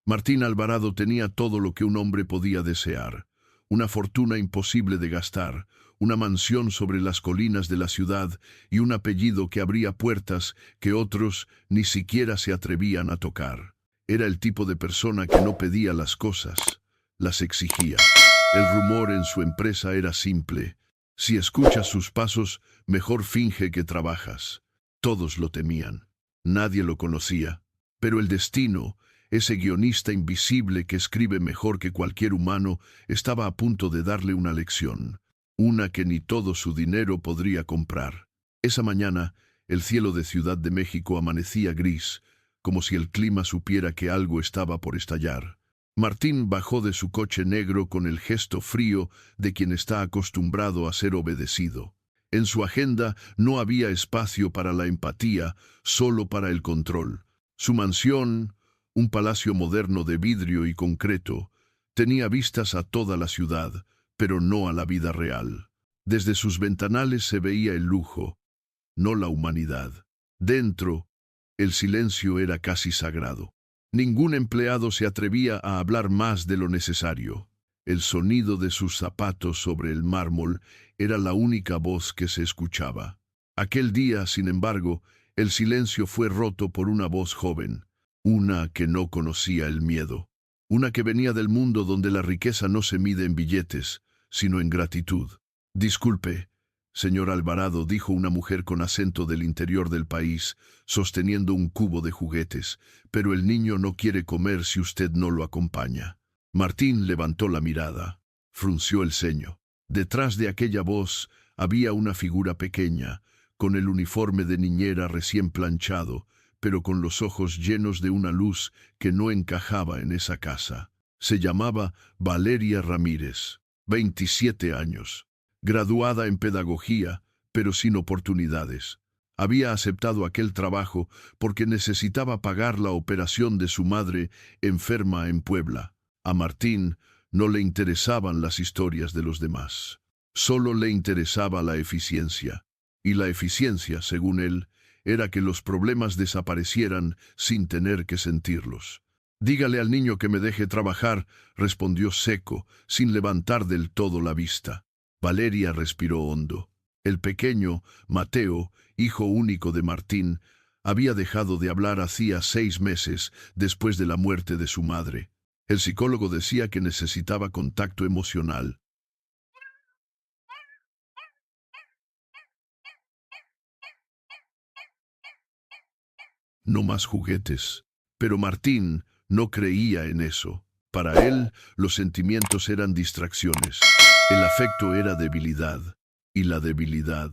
Martín Alvarado tenía todo lo que un hombre podía desear: una fortuna imposible de gastar, una mansión sobre las colinas de la ciudad y un apellido que abría puertas que otros ni siquiera se atrevían a tocar. Era el tipo de persona que no pedía las cosas, las exigía. El rumor en su empresa era simple: si escuchas sus pasos, mejor finge que trabajas. Todos lo temían. Nadie lo conocía. Pero el destino, ese guionista invisible que escribe mejor que cualquier humano, estaba a punto de darle una lección, una que ni todo su dinero podría comprar. Esa mañana, el cielo de Ciudad de México amanecía gris, como si el clima supiera que algo estaba por estallar. Martín bajó de su coche negro con el gesto frío de quien está acostumbrado a ser obedecido. En su agenda no había espacio para la empatía, solo para el control. Su mansión, un palacio moderno de vidrio y concreto, tenía vistas a toda la ciudad, pero no a la vida real. Desde sus ventanales se veía el lujo, no la humanidad. Dentro, el silencio era casi sagrado. Ningún empleado se atrevía a hablar más de lo necesario. El sonido de sus zapatos sobre el mármol era la única voz que se escuchaba. Aquel día, sin embargo, el silencio fue roto por una voz joven, una que no conocía el miedo, una que venía del mundo donde la riqueza no se mide en billetes, sino en gratitud. «Disculpe, señor Alvarado», dijo una mujer con acento del interior del país, sosteniendo un cubo de juguetes, «pero el niño no quiere comer si usted no lo acompaña». Martín levantó la mirada, frunció el ceño. Detrás de aquella voz había una figura pequeña, con el uniforme de niñera recién planchado, pero con los ojos llenos de una luz que no encajaba en esa casa. Se llamaba Valeria Ramírez, 27 años, graduada en pedagogía, pero sin oportunidades. Había aceptado aquel trabajo porque necesitaba pagar la operación de su madre enferma en Puebla. A Martín no le interesaban las historias de los demás. Solo le interesaba la eficiencia. Y la eficiencia, según él, era que los problemas desaparecieran sin tener que sentirlos. «Dígale al niño que me deje trabajar», respondió seco, sin levantar del todo la vista. Valeria respiró hondo. El pequeño, Mateo, hijo único de Martín, había dejado de hablar hacía 6 meses después de la muerte de su madre. El psicólogo decía que necesitaba contacto emocional. No más juguetes. Pero Martín no creía en eso. Para él, los sentimientos eran distracciones. El afecto era debilidad. Y la debilidad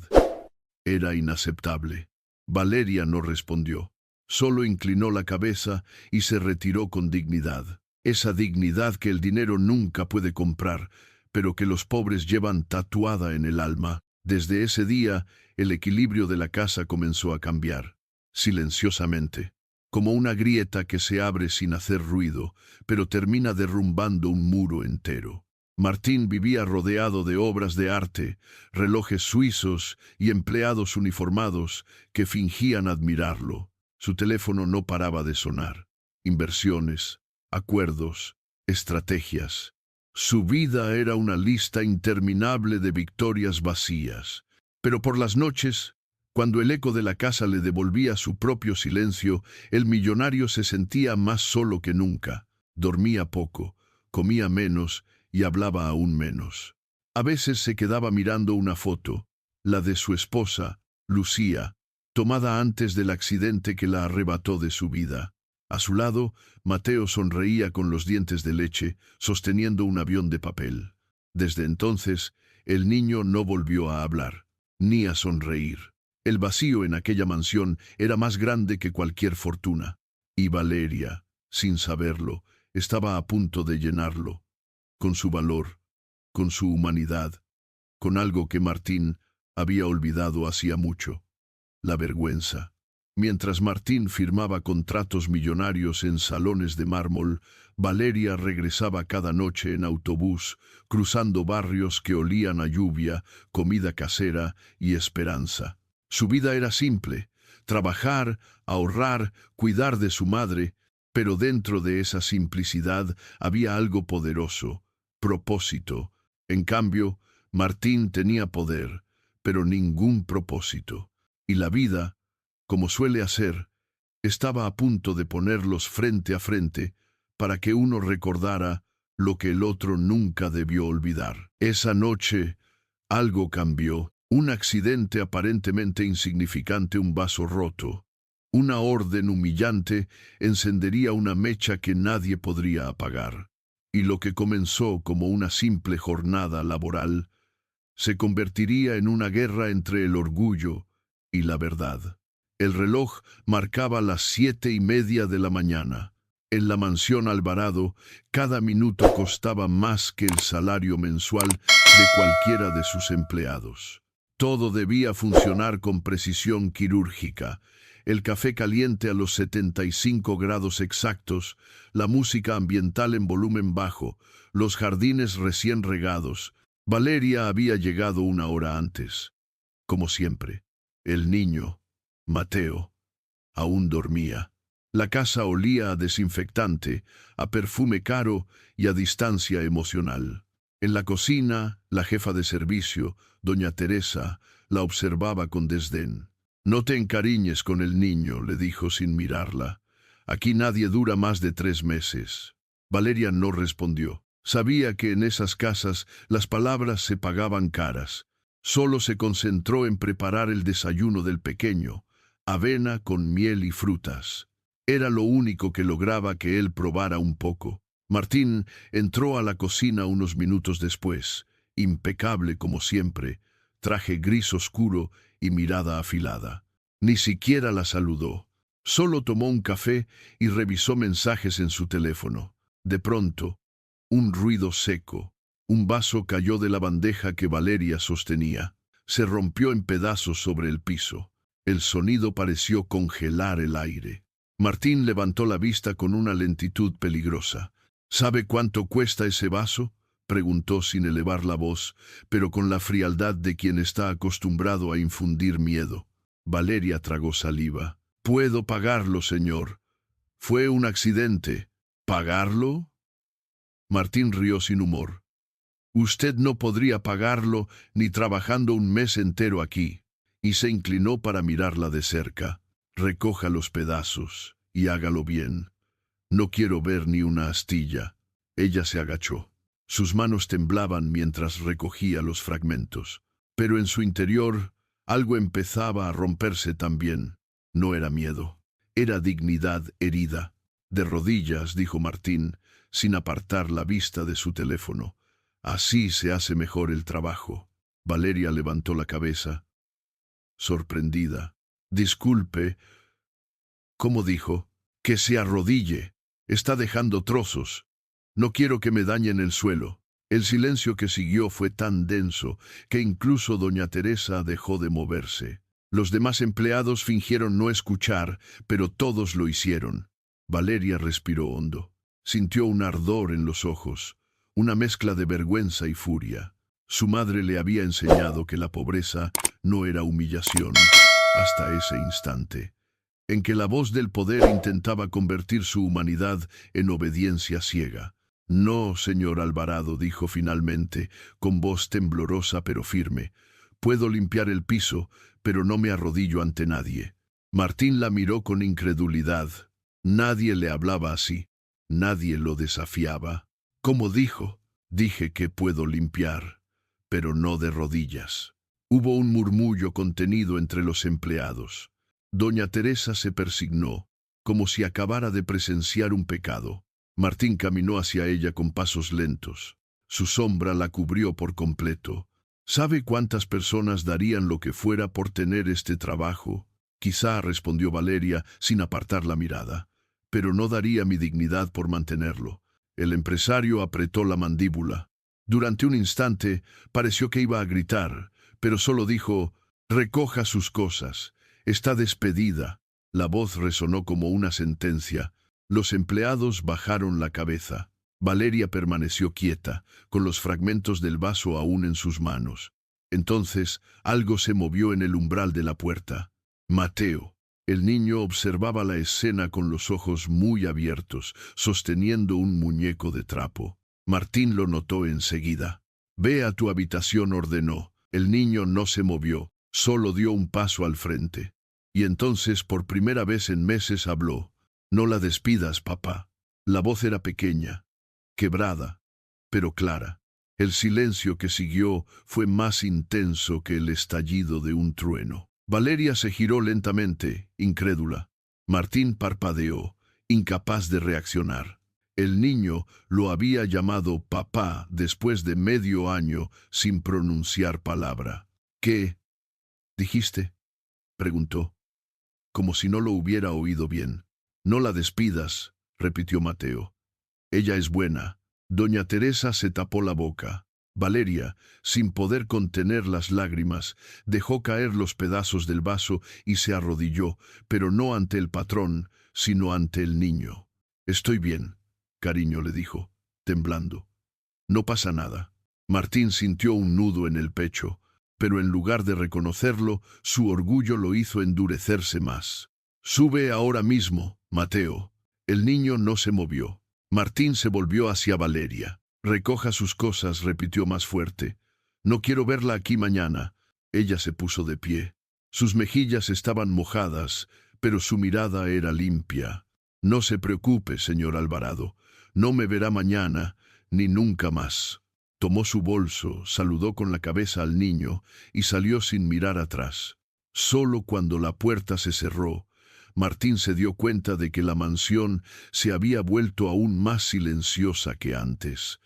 era inaceptable. Valeria no respondió. Solo inclinó la cabeza y se retiró con dignidad. Esa dignidad que el dinero nunca puede comprar, pero que los pobres llevan tatuada en el alma. Desde ese día, el equilibrio de la casa comenzó a cambiar. Silenciosamente, como una grieta que se abre sin hacer ruido, pero termina derrumbando un muro entero. Martín vivía rodeado de obras de arte, relojes suizos y empleados uniformados que fingían admirarlo. Su teléfono no paraba de sonar. Inversiones, acuerdos, estrategias. Su vida era una lista interminable de victorias vacías. Pero por las noches, cuando el eco de la casa le devolvía su propio silencio, el millonario se sentía más solo que nunca. Dormía poco, comía menos y hablaba aún menos. A veces se quedaba mirando una foto, la de su esposa, Lucía, tomada antes del accidente que la arrebató de su vida. A su lado, Mateo sonreía con los dientes de leche, sosteniendo un avión de papel. Desde entonces, el niño no volvió a hablar, ni a sonreír. El vacío en aquella mansión era más grande que cualquier fortuna. Y Valeria, sin saberlo, estaba a punto de llenarlo, con su valor, con su humanidad, con algo que Martín había olvidado hacía mucho: la vergüenza. Mientras Martín firmaba contratos millonarios en salones de mármol, Valeria regresaba cada noche en autobús, cruzando barrios que olían a lluvia, comida casera y esperanza. Su vida era simple: trabajar, ahorrar, cuidar de su madre Pero dentro de esa simplicidad había algo poderoso, propósito. En cambio, Martín tenía poder, pero ningún propósito. Y la vida, como suele hacer, estaba a punto de ponerlos frente a frente para que uno recordara lo que el otro nunca debió olvidar. Esa noche, algo cambió. Un accidente aparentemente insignificante, un vaso roto. Una orden humillante encendería una mecha que nadie podría apagar. Y lo que comenzó como una simple jornada laboral se convertiría en una guerra entre el orgullo y la verdad. El reloj marcaba las 7:30 de la mañana. En la mansión Alvarado, cada minuto costaba más que el salario mensual de cualquiera de sus empleados. Todo debía funcionar con precisión quirúrgica. El café caliente a los 75 grados exactos, la música ambiental en volumen bajo, los jardines recién regados. Valeria había llegado una hora antes. Como siempre, el niño, Mateo, aún dormía. La casa olía a desinfectante, a perfume caro y a distancia emocional. En la cocina, la jefa de servicio, doña Teresa, la observaba con desdén. «No te encariñes con el niño», le dijo sin mirarla. «Aquí nadie dura más de 3 meses». Valeria no respondió. Sabía que en esas casas las palabras se pagaban caras. Solo se concentró en preparar el desayuno del pequeño, avena con miel y frutas. Era lo único que lograba que él probara un poco. Martín entró a la cocina unos minutos después, impecable como siempre, traje gris oscuro y mirada afilada. Ni siquiera la saludó. Solo tomó un café y revisó mensajes en su teléfono. De pronto, un ruido seco. Un vaso cayó de la bandeja que Valeria sostenía. Se rompió en pedazos sobre el piso. El sonido pareció congelar el aire. Martín levantó la vista con una lentitud peligrosa. «¿Sabe cuánto cuesta ese vaso?», preguntó sin elevar la voz, pero con la frialdad de quien está acostumbrado a infundir miedo. Valeria tragó saliva. «Puedo pagarlo, señor. Fue un accidente». «¿Pagarlo?». Martín rió sin humor. «Usted no podría pagarlo ni trabajando un mes entero aquí». Y se inclinó para mirarla de cerca. «Recoja los pedazos y hágalo bien. No quiero ver ni una astilla». Ella se agachó. Sus manos temblaban mientras recogía los fragmentos. Pero en su interior algo empezaba a romperse también. No era miedo. Era dignidad herida. «De rodillas», dijo Martín, sin apartar la vista de su teléfono. «Así se hace mejor el trabajo». Valeria levantó la cabeza, sorprendida. «Disculpe». «¿Cómo dijo?». «Que se arrodille. Está dejando trozos. No quiero que me dañen el suelo». El silencio que siguió fue tan denso que incluso doña Teresa dejó de moverse. Los demás empleados fingieron no escuchar, pero todos lo hicieron. Valeria respiró hondo. Sintió un ardor en los ojos, una mezcla de vergüenza y furia. Su madre le había enseñado que la pobreza no era humillación, hasta ese instante, en que la voz del poder intentaba convertir su humanidad en obediencia ciega. «No, señor Alvarado», dijo finalmente, con voz temblorosa pero firme. «Puedo limpiar el piso, pero no me arrodillo ante nadie». Martín la miró con incredulidad. Nadie le hablaba así. Nadie lo desafiaba. «¿Cómo dijo?». «Dije que puedo limpiar, pero no de rodillas». Hubo un murmullo contenido entre los empleados. Doña Teresa se persignó, como si acabara de presenciar un pecado. Martín caminó hacia ella con pasos lentos. Su sombra la cubrió por completo. «¿Sabe cuántas personas darían lo que fuera por tener este trabajo?». «Quizá», respondió Valeria sin apartar la mirada, «pero no daría mi dignidad por mantenerlo». El empresario apretó la mandíbula. Durante un instante pareció que iba a gritar, pero solo dijo: «Recoja sus cosas. Está despedida». La voz resonó como una sentencia. Los empleados bajaron la cabeza. Valeria permaneció quieta, con los fragmentos del vaso aún en sus manos. Entonces algo se movió en el umbral de la puerta. «Mateo». El niño observaba la escena con los ojos muy abiertos, sosteniendo un muñeco de trapo. Martín lo notó enseguida. «Ve a tu habitación», ordenó. El niño no se movió, solo dio un paso al frente. Y entonces, por primera vez en meses, habló. «No la despidas, papá». La voz era pequeña, quebrada, pero clara. El silencio que siguió fue más intenso que el estallido de un trueno. Valeria se giró lentamente, incrédula. Martín parpadeó, incapaz de reaccionar. El niño lo había llamado papá después de medio año sin pronunciar palabra. «¿Qué dijiste?», preguntó, como si no lo hubiera oído bien. «No la despidas», repitió Mateo. «Ella es buena». Doña Teresa se tapó la boca. Valeria, sin poder contener las lágrimas, dejó caer los pedazos del vaso y se arrodilló, pero no ante el patrón, sino ante el niño. «Estoy bien», cariño, le dijo, temblando. «No pasa nada». Martín sintió un nudo en el pecho, pero en lugar de reconocerlo, su orgullo lo hizo endurecerse más. «Sube ahora mismo, Mateo». El niño no se movió. Martín se volvió hacia Valeria. «Recoja sus cosas», repitió más fuerte. «No quiero verla aquí mañana». Ella se puso de pie. Sus mejillas estaban mojadas, pero su mirada era limpia. «No se preocupe, señor Alvarado. No me verá mañana, ni nunca más». Tomó su bolso, saludó con la cabeza al niño y salió sin mirar atrás. Solo cuando la puerta se cerró, Martín se dio cuenta de que la mansión se había vuelto aún más silenciosa que antes.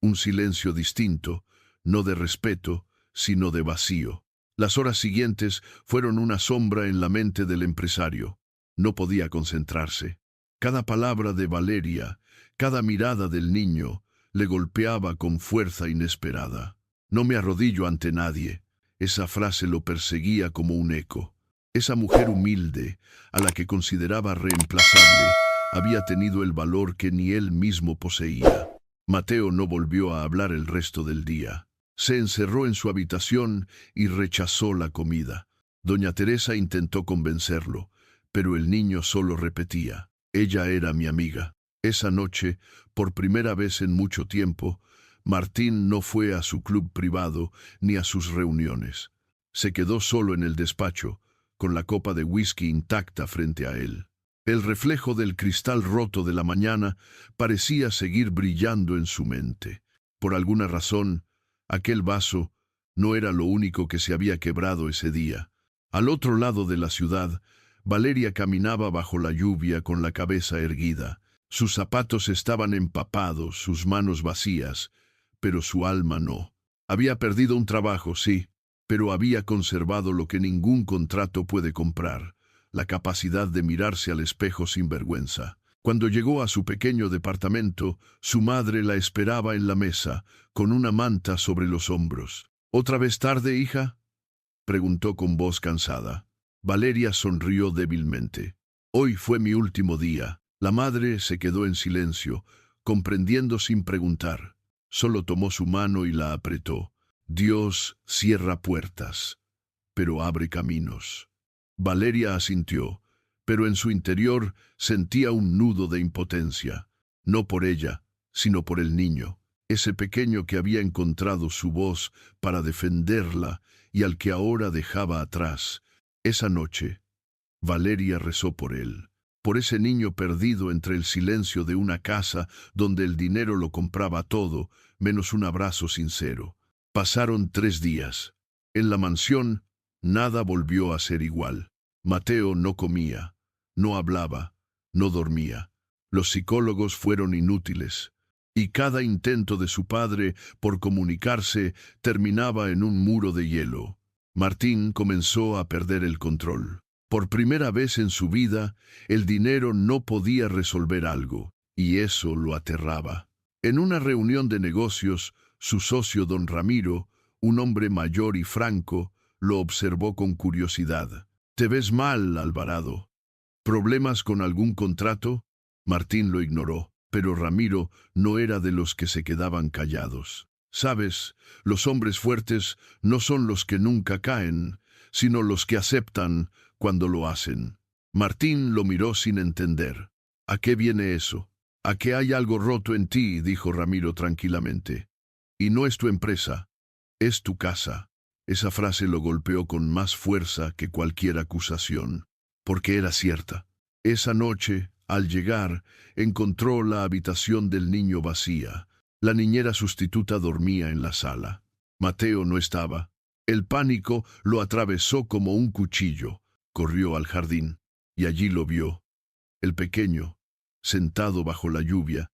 Un silencio distinto, no de respeto, sino de vacío. Las horas siguientes fueron una sombra en la mente del empresario. No podía concentrarse. Cada palabra de Valeria, cada mirada del niño, le golpeaba con fuerza inesperada. «No me arrodillo ante nadie». Esa frase lo perseguía como un eco. Esa mujer humilde, a la que consideraba reemplazable, había tenido el valor que ni él mismo poseía. Mateo no volvió a hablar el resto del día. Se encerró en su habitación y rechazó la comida. Doña Teresa intentó convencerlo, pero el niño solo repetía: «Ella era mi amiga». Esa noche, por primera vez en mucho tiempo, Martín no fue a su club privado ni a sus reuniones. Se quedó solo en el despacho, con la copa de whisky intacta frente a él. El reflejo del cristal roto de la mañana parecía seguir brillando en su mente. Por alguna razón, aquel vaso no era lo único que se había quebrado ese día. Al otro lado de la ciudad, Valeria caminaba bajo la lluvia con la cabeza erguida. Sus zapatos estaban empapados, sus manos vacías, pero su alma no. Había perdido un trabajo, sí, pero había conservado lo que ningún contrato puede comprar: la capacidad de mirarse al espejo sin vergüenza. Cuando llegó a su pequeño departamento, su madre la esperaba en la mesa, con una manta sobre los hombros. «¿Otra vez tarde, hija?», preguntó con voz cansada. Valeria sonrió débilmente. «Hoy fue mi último día». La madre se quedó en silencio, comprendiendo sin preguntar. Solo tomó su mano y la apretó. «Dios cierra puertas, pero abre caminos». Valeria asintió, pero en su interior sentía un nudo de impotencia. No por ella, sino por el niño, ese pequeño que había encontrado su voz para defenderla y al que ahora dejaba atrás. Esa noche, Valeria rezó por él. Por ese niño perdido entre el silencio de una casa donde el dinero lo compraba todo, menos un abrazo sincero. Pasaron 3 días. En la mansión, nada volvió a ser igual. Mateo no comía, no hablaba, no dormía. Los psicólogos fueron inútiles, y cada intento de su padre por comunicarse terminaba en un muro de hielo. Martín comenzó a perder el control. Por primera vez en su vida, el dinero no podía resolver algo, y eso lo aterraba. En una reunión de negocios, su socio don Ramiro, un hombre mayor y franco, lo observó con curiosidad. «Te ves mal, Alvarado. ¿Problemas con algún contrato?». Martín lo ignoró, pero Ramiro no era de los que se quedaban callados. «Sabes, los hombres fuertes no son los que nunca caen, sino los que aceptan cuando lo hacen». Martín lo miró sin entender. ¿A qué viene eso? ¿A que hay algo roto en ti?, dijo Ramiro tranquilamente. Y no es tu empresa, es tu casa. Esa frase lo golpeó con más fuerza que cualquier acusación, porque era cierta. Esa noche, al llegar, encontró la habitación del niño vacía. La niñera sustituta dormía en la sala. Mateo no estaba. El pánico lo atravesó como un cuchillo. Corrió al jardín, y allí lo vio. El pequeño, sentado bajo la lluvia,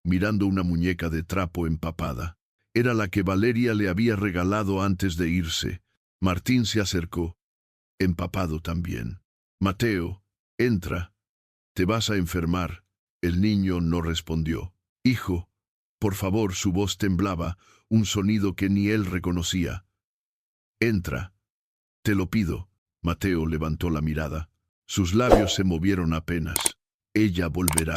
mirando una muñeca de trapo empapada. Era la que Valeria le había regalado antes de irse. Martín se acercó, empapado también. Mateo, entra. Te vas a enfermar. El niño no respondió. Hijo, por favor, su voz temblaba, un sonido que ni él reconocía. Entra. Te lo pido. Mateo levantó la mirada. Sus labios se movieron apenas. Ella volverá.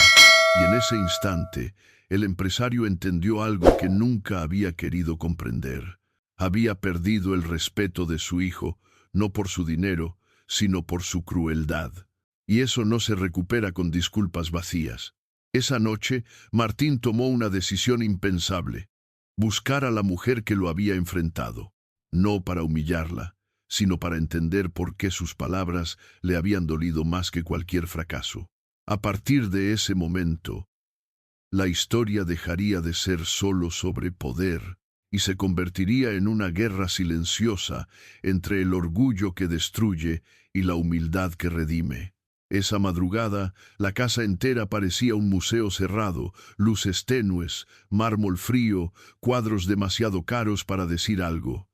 Y en ese instante, el empresario entendió algo que nunca había querido comprender. Había perdido el respeto de su hijo, no por su dinero, sino por su crueldad. Y eso no se recupera con disculpas vacías. Esa noche, Martín tomó una decisión impensable: buscar a la mujer que lo había enfrentado, no para humillarla, sino para entender por qué sus palabras le habían dolido más que cualquier fracaso. A partir de ese momento, la historia dejaría de ser solo sobre poder y se convertiría en una guerra silenciosa entre el orgullo que destruye y la humildad que redime. Esa madrugada, la casa entera parecía un museo cerrado, luces tenues, mármol frío, cuadros demasiado caros para decir algo.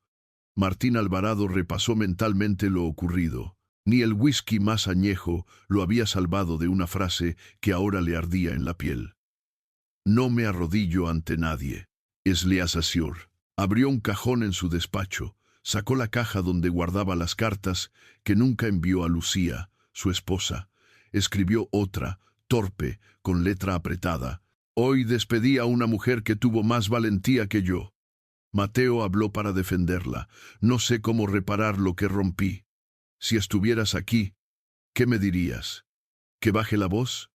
Martín Alvarado repasó mentalmente lo ocurrido. Ni el whisky más añejo lo había salvado de una frase que ahora le ardía en la piel. No me arrodillo ante nadie. Es Leasacior. Abrió un cajón en su despacho, sacó la caja donde guardaba las cartas que nunca envió a Lucía, su esposa. Escribió otra, torpe, con letra apretada. Hoy despedí a una mujer que tuvo más valentía que yo. Mateo habló para defenderla. No sé cómo reparar lo que rompí. Si estuvieras aquí, ¿qué me dirías? ¿Que baje la voz?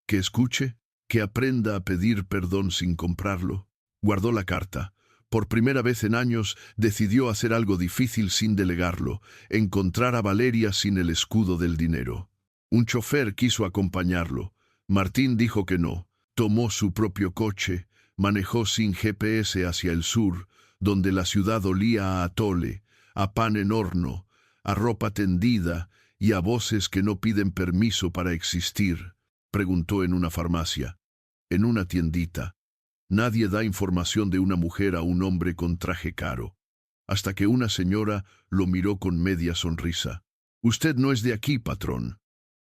¿Que escuche? ¿Que aprenda a pedir perdón sin comprarlo? Guardó la carta. Por primera vez en años decidió hacer algo difícil sin delegarlo, encontrar a Valeria sin el escudo del dinero. Un chofer quiso acompañarlo. Martín dijo que no. Tomó su propio coche, manejó sin GPS hacia el sur, donde la ciudad olía a atole, a pan en horno, a ropa tendida y a voces que no piden permiso para existir. Preguntó en una farmacia, en una tiendita. Nadie da información de una mujer a un hombre con traje caro. Hasta que una señora lo miró con media sonrisa. Usted no es de aquí, patrón.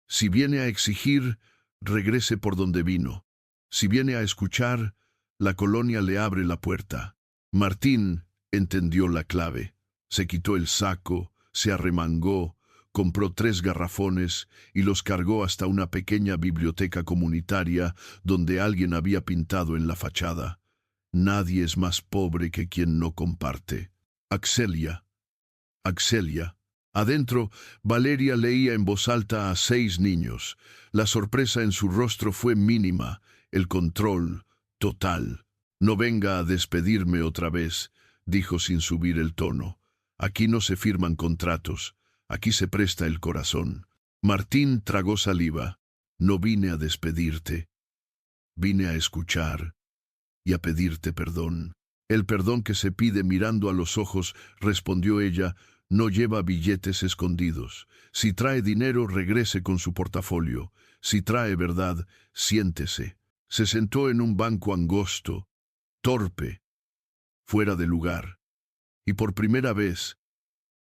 Si viene a exigir, regrese por donde vino. Si viene a escuchar, la colonia le abre la puerta. Martín entendió la clave. Se quitó el saco, se arremangó, compró 3 garrafones y los cargó hasta una pequeña biblioteca comunitaria donde alguien había pintado en la fachada: nadie es más pobre que quien no comparte. Axelia. Axelia. Adentro, Valeria leía en voz alta a 6 niños. La sorpresa en su rostro fue mínima, el control total. No venga a despedirme otra vez, dijo sin subir el tono. Aquí no se firman contratos, aquí se presta el corazón. Martín tragó saliva. No vine a despedirte, vine a escuchar y a pedirte perdón. El perdón que se pide mirando a los ojos, respondió ella, no lleva billetes escondidos. Si trae dinero, regrese con su portafolio. Si trae verdad, siéntese. Se sentó en un banco angosto, torpe, fuera de lugar, y por primera vez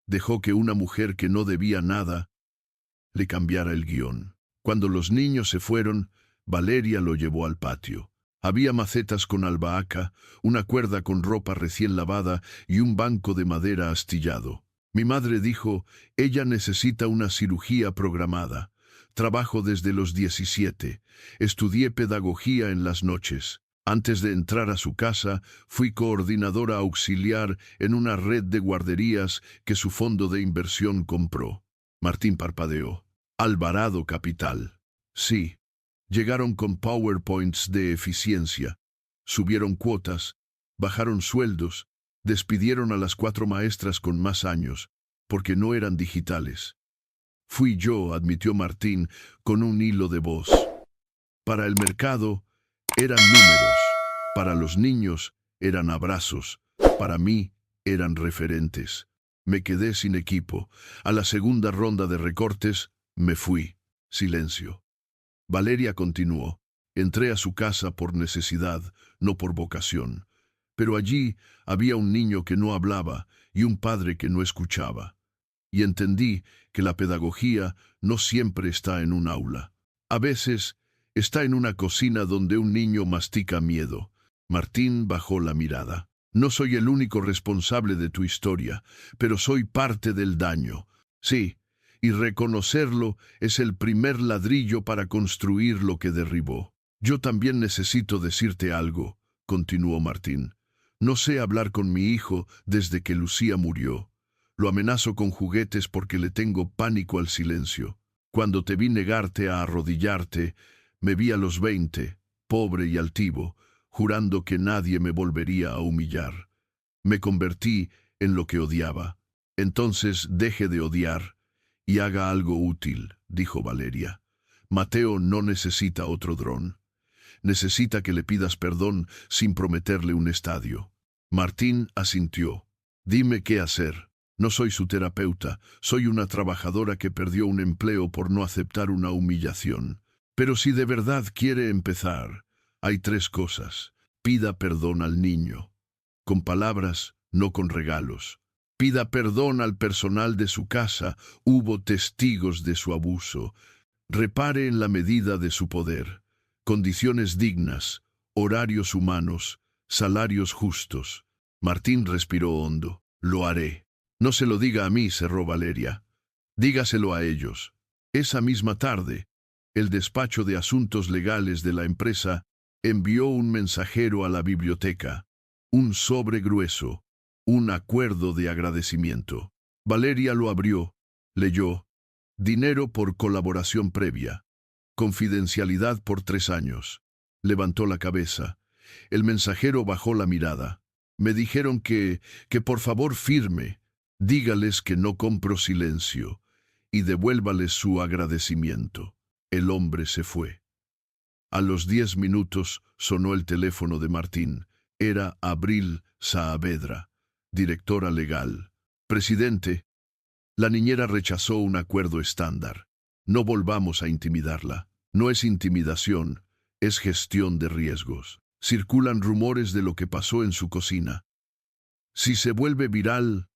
dejó que una mujer que no debía nada le cambiara el guión. Cuando los niños se fueron, Valeria lo llevó al patio. Había macetas con albahaca, una cuerda con ropa recién lavada y un banco de madera astillado. Mi madre dijo, ella necesita una cirugía programada. Trabajo desde los 17. Estudié pedagogía en las noches. Antes de entrar a su casa, fui coordinadora auxiliar en una red de guarderías que su fondo de inversión compró. Martín parpadeó. Alvarado Capital. Sí. Llegaron con PowerPoints de eficiencia. Subieron cuotas, bajaron sueldos, despidieron a las 4 maestras con más años, porque no eran digitales. Fui yo, admitió Martín, con un hilo de voz. Para el mercado eran números, para los niños eran abrazos, para mí eran referentes. Me quedé sin equipo. A la segunda ronda de recortes me fui. Silencio. Valeria continuó. Entré a su casa por necesidad, no por vocación. Pero allí había un niño que no hablaba y un padre que no escuchaba. Y entendí que la pedagogía no siempre está en un aula. A veces está en una cocina donde un niño mastica miedo. Martín bajó la mirada. No soy el único responsable de tu historia, pero soy parte del daño. Sí, y reconocerlo es el primer ladrillo para construir lo que derribó. Yo también necesito decirte algo, continuó Martín. No sé hablar con mi hijo desde que Lucía murió. Lo amenazo con juguetes porque le tengo pánico al silencio. Cuando te vi negarte a arrodillarte, me vi a los 20, pobre y altivo, jurando que nadie me volvería a humillar. Me convertí en lo que odiaba. Entonces deje de odiar y haga algo útil, dijo Valeria. Mateo no necesita otro dron. Necesita que le pidas perdón sin prometerle un estadio. Martín asintió. Dime qué hacer. No soy su terapeuta, soy una trabajadora que perdió un empleo por no aceptar una humillación. Pero si de verdad quiere empezar, hay 3 cosas. Pida perdón al niño. Con palabras, no con regalos. Pida perdón al personal de su casa, hubo testigos de su abuso. Repare en la medida de su poder. Condiciones dignas, horarios humanos, salarios justos. Martín respiró hondo. Lo haré. No se lo diga a mí, cerró Valeria. Dígaselo a ellos. Esa misma tarde, el despacho de asuntos legales de la empresa envió un mensajero a la biblioteca. Un sobre grueso, un acuerdo de agradecimiento. Valeria lo abrió, leyó. Dinero por colaboración previa. Confidencialidad por 3 años. Levantó la cabeza. El mensajero bajó la mirada. Me dijeron que por favor firme. Dígales que no compro silencio y devuélvales su agradecimiento. El hombre se fue. A los 10 minutos sonó el teléfono de Martín. Era Abril Saavedra, directora legal. Presidente, la niñera rechazó un acuerdo estándar. No volvamos a intimidarla. No es intimidación, es gestión de riesgos. Circulan rumores de lo que pasó en su cocina. Si se vuelve viral,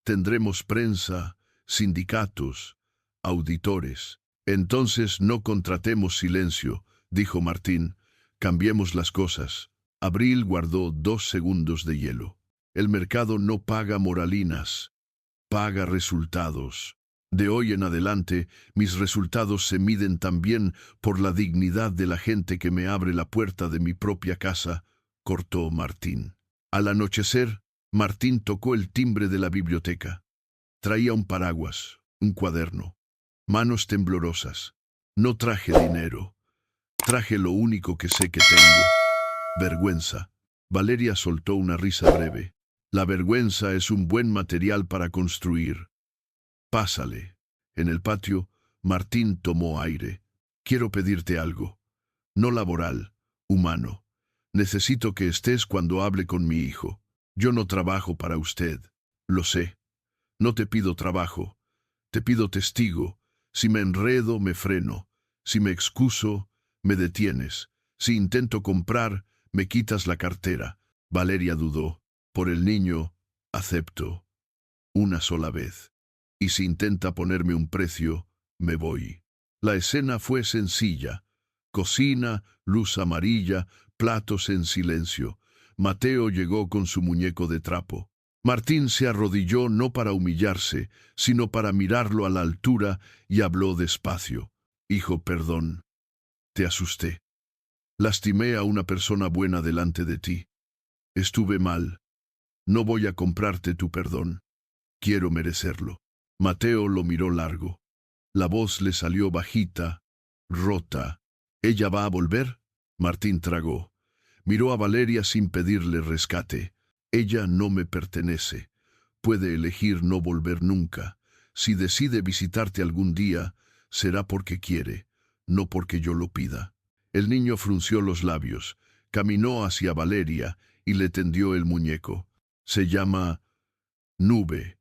tendremos prensa, sindicatos, auditores. Entonces no contratemos silencio, dijo Martín. Cambiemos las cosas. Abril guardó 2 segundos de hielo. El mercado no paga moralinas, paga resultados. De hoy en adelante, mis resultados se miden también por la dignidad de la gente que me abre la puerta de mi propia casa, cortó Martín. Al anochecer, Martín tocó el timbre de la biblioteca. Traía un paraguas, un cuaderno, manos temblorosas. No traje dinero. Traje lo único que sé que tengo. Vergüenza. Valeria soltó una risa breve. La vergüenza es un buen material para construir. Pásale. En el patio, Martín tomó aire. Quiero pedirte algo. No laboral, humano. Necesito que estés cuando hable con mi hijo. Yo no trabajo para usted. Lo sé. No te pido trabajo. Te pido testigo. Si me enredo, me freno. Si me excuso, me detienes. Si intento comprar, me quitas la cartera. Valeria dudó. Por el niño, acepto. Una sola vez. Y si intenta ponerme un precio, me voy. La escena fue sencilla. Cocina, luz amarilla, platos en silencio. Mateo llegó con su muñeco de trapo. Martín se arrodilló no para humillarse, sino para mirarlo a la altura y habló despacio. Hijo, perdón. Te asusté. Lastimé a una persona buena delante de ti. Estuve mal. No voy a comprarte tu perdón. Quiero merecerlo. Mateo lo miró largo. La voz le salió bajita, rota. ¿Ella va a volver? Martín tragó. Miró a Valeria sin pedirle rescate. Ella no me pertenece. Puede elegir no volver nunca. Si decide visitarte algún día, será porque quiere, no porque yo lo pida. El niño frunció los labios, caminó hacia Valeria y le tendió el muñeco. Se llama Nube.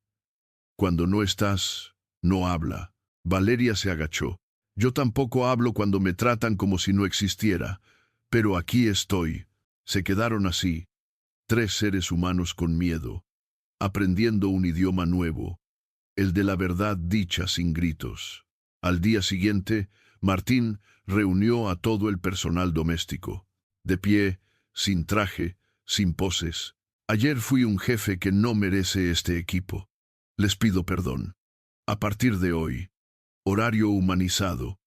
Cuando no estás, no habla. Valeria se agachó. Yo tampoco hablo cuando me tratan como si no existiera, pero aquí estoy. Se quedaron así, 3 seres humanos con miedo, aprendiendo un idioma nuevo, el de la verdad dicha sin gritos. Al día siguiente, Martín reunió a todo el personal doméstico, de pie, sin traje, sin poses. Ayer fui un jefe que no merece este equipo. Les pido perdón. A partir de hoy, horario humanizado,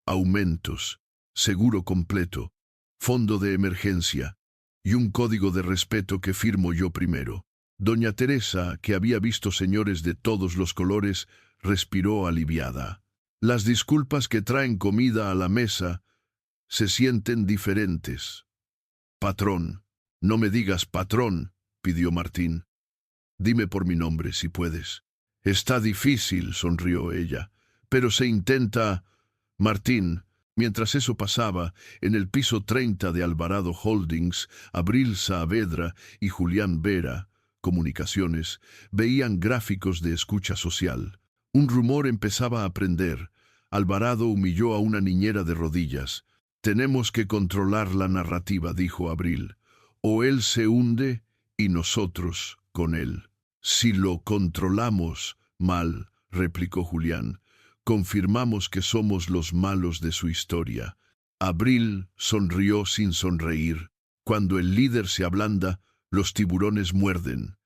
aumentos, seguro completo, fondo de emergencia y un código de respeto que firmo yo primero. Doña Teresa, que había visto señores de todos los colores, respiró aliviada. Las disculpas que traen comida a la mesa se sienten diferentes. Patrón. No me digas patrón, pidió Martín. Dime por mi nombre, si puedes. Está difícil, sonrió ella, pero se intenta. Martín. Mientras eso pasaba, en el piso 30 de Alvarado Holdings, Abril Saavedra y Julián Vera, Comunicaciones, veían gráficos de escucha social. Un rumor empezaba a prender. Alvarado humilló a una niñera de rodillas. Tenemos que controlar la narrativa, dijo Abril. O él se hunde y nosotros con él. Si lo controlamos mal, replicó Julián, confirmamos que somos los malos de su historia. Abril sonrió sin sonreír. Cuando el líder se ablanda, los tiburones muerden.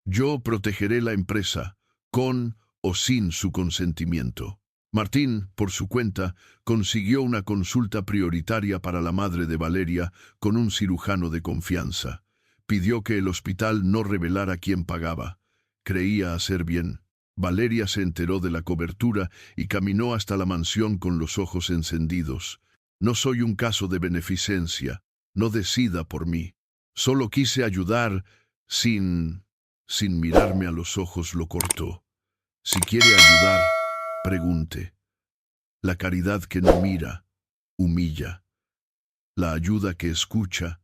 Yo protegeré la empresa, con o sin su consentimiento. Martín, por su cuenta, consiguió una consulta prioritaria para la madre de Valeria con un cirujano de confianza. Pidió que el hospital no revelara quién pagaba. Creía hacer bien. Valeria se enteró de la cobertura y caminó hasta la mansión con los ojos encendidos. No soy un caso de beneficencia. No decida por mí. Solo quise ayudar sin mirarme a los ojos, lo cortó. Si quiere ayudar, pregunte. La caridad que no mira, humilla. La ayuda que escucha,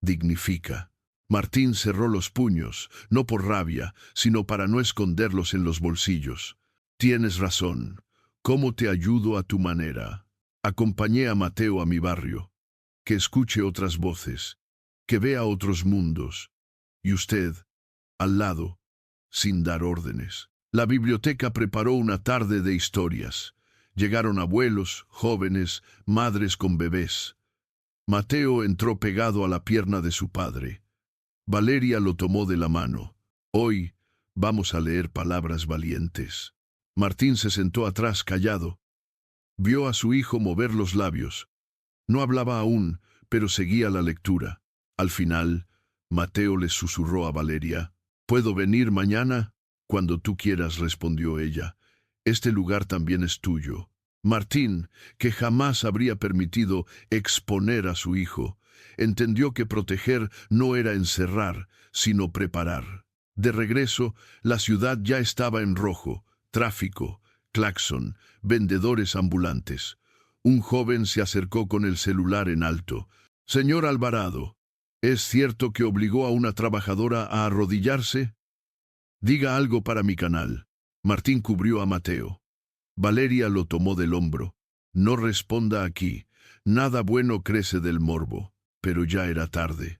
dignifica. Martín cerró los puños, no por rabia, sino para no esconderlos en los bolsillos. Tienes razón. ¿Cómo te ayudo a tu manera? Acompañé a Mateo a mi barrio. Que escuche otras voces, que vea otros mundos. Y usted, al lado, sin dar órdenes. La biblioteca preparó una tarde de historias. Llegaron abuelos, jóvenes, madres con bebés. Mateo entró pegado a la pierna de su padre. Valeria lo tomó de la mano. Hoy vamos a leer palabras valientes. Martín se sentó atrás callado. Vio a su hijo mover los labios. No hablaba aún, pero seguía la lectura. Al final, Mateo le susurró a Valeria. ¿Puedo venir mañana? Cuando tú quieras, respondió ella. Este lugar también es tuyo. Martín, que jamás habría permitido exponer a su hijo, entendió que proteger no era encerrar, sino preparar. De regreso, la ciudad ya estaba en rojo, tráfico, claxon, vendedores ambulantes. Un joven se acercó con el celular en alto. Señor Alvarado, ¿es cierto que obligó a una trabajadora a arrodillarse? Diga algo para mi canal. Martín cubrió a Mateo. Valeria lo tomó del hombro. No responda aquí. Nada bueno crece del morbo. Pero ya era tarde.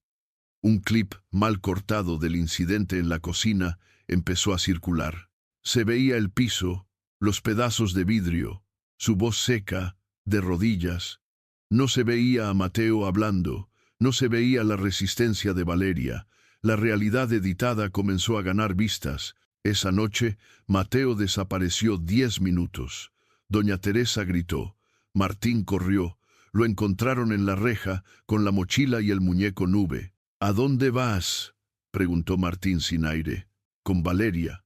Un clip mal cortado del incidente en la cocina empezó a circular. Se veía el piso, los pedazos de vidrio, su voz seca, de rodillas. No se veía a Mateo hablando, no se veía la resistencia de Valeria. La realidad editada comenzó a ganar vistas. Esa noche, Mateo desapareció 10 minutos. Doña Teresa gritó. Martín corrió. Lo encontraron en la reja, con la mochila y el muñeco Nube. ¿A dónde vas?, preguntó Martín sin aire. Con Valeria.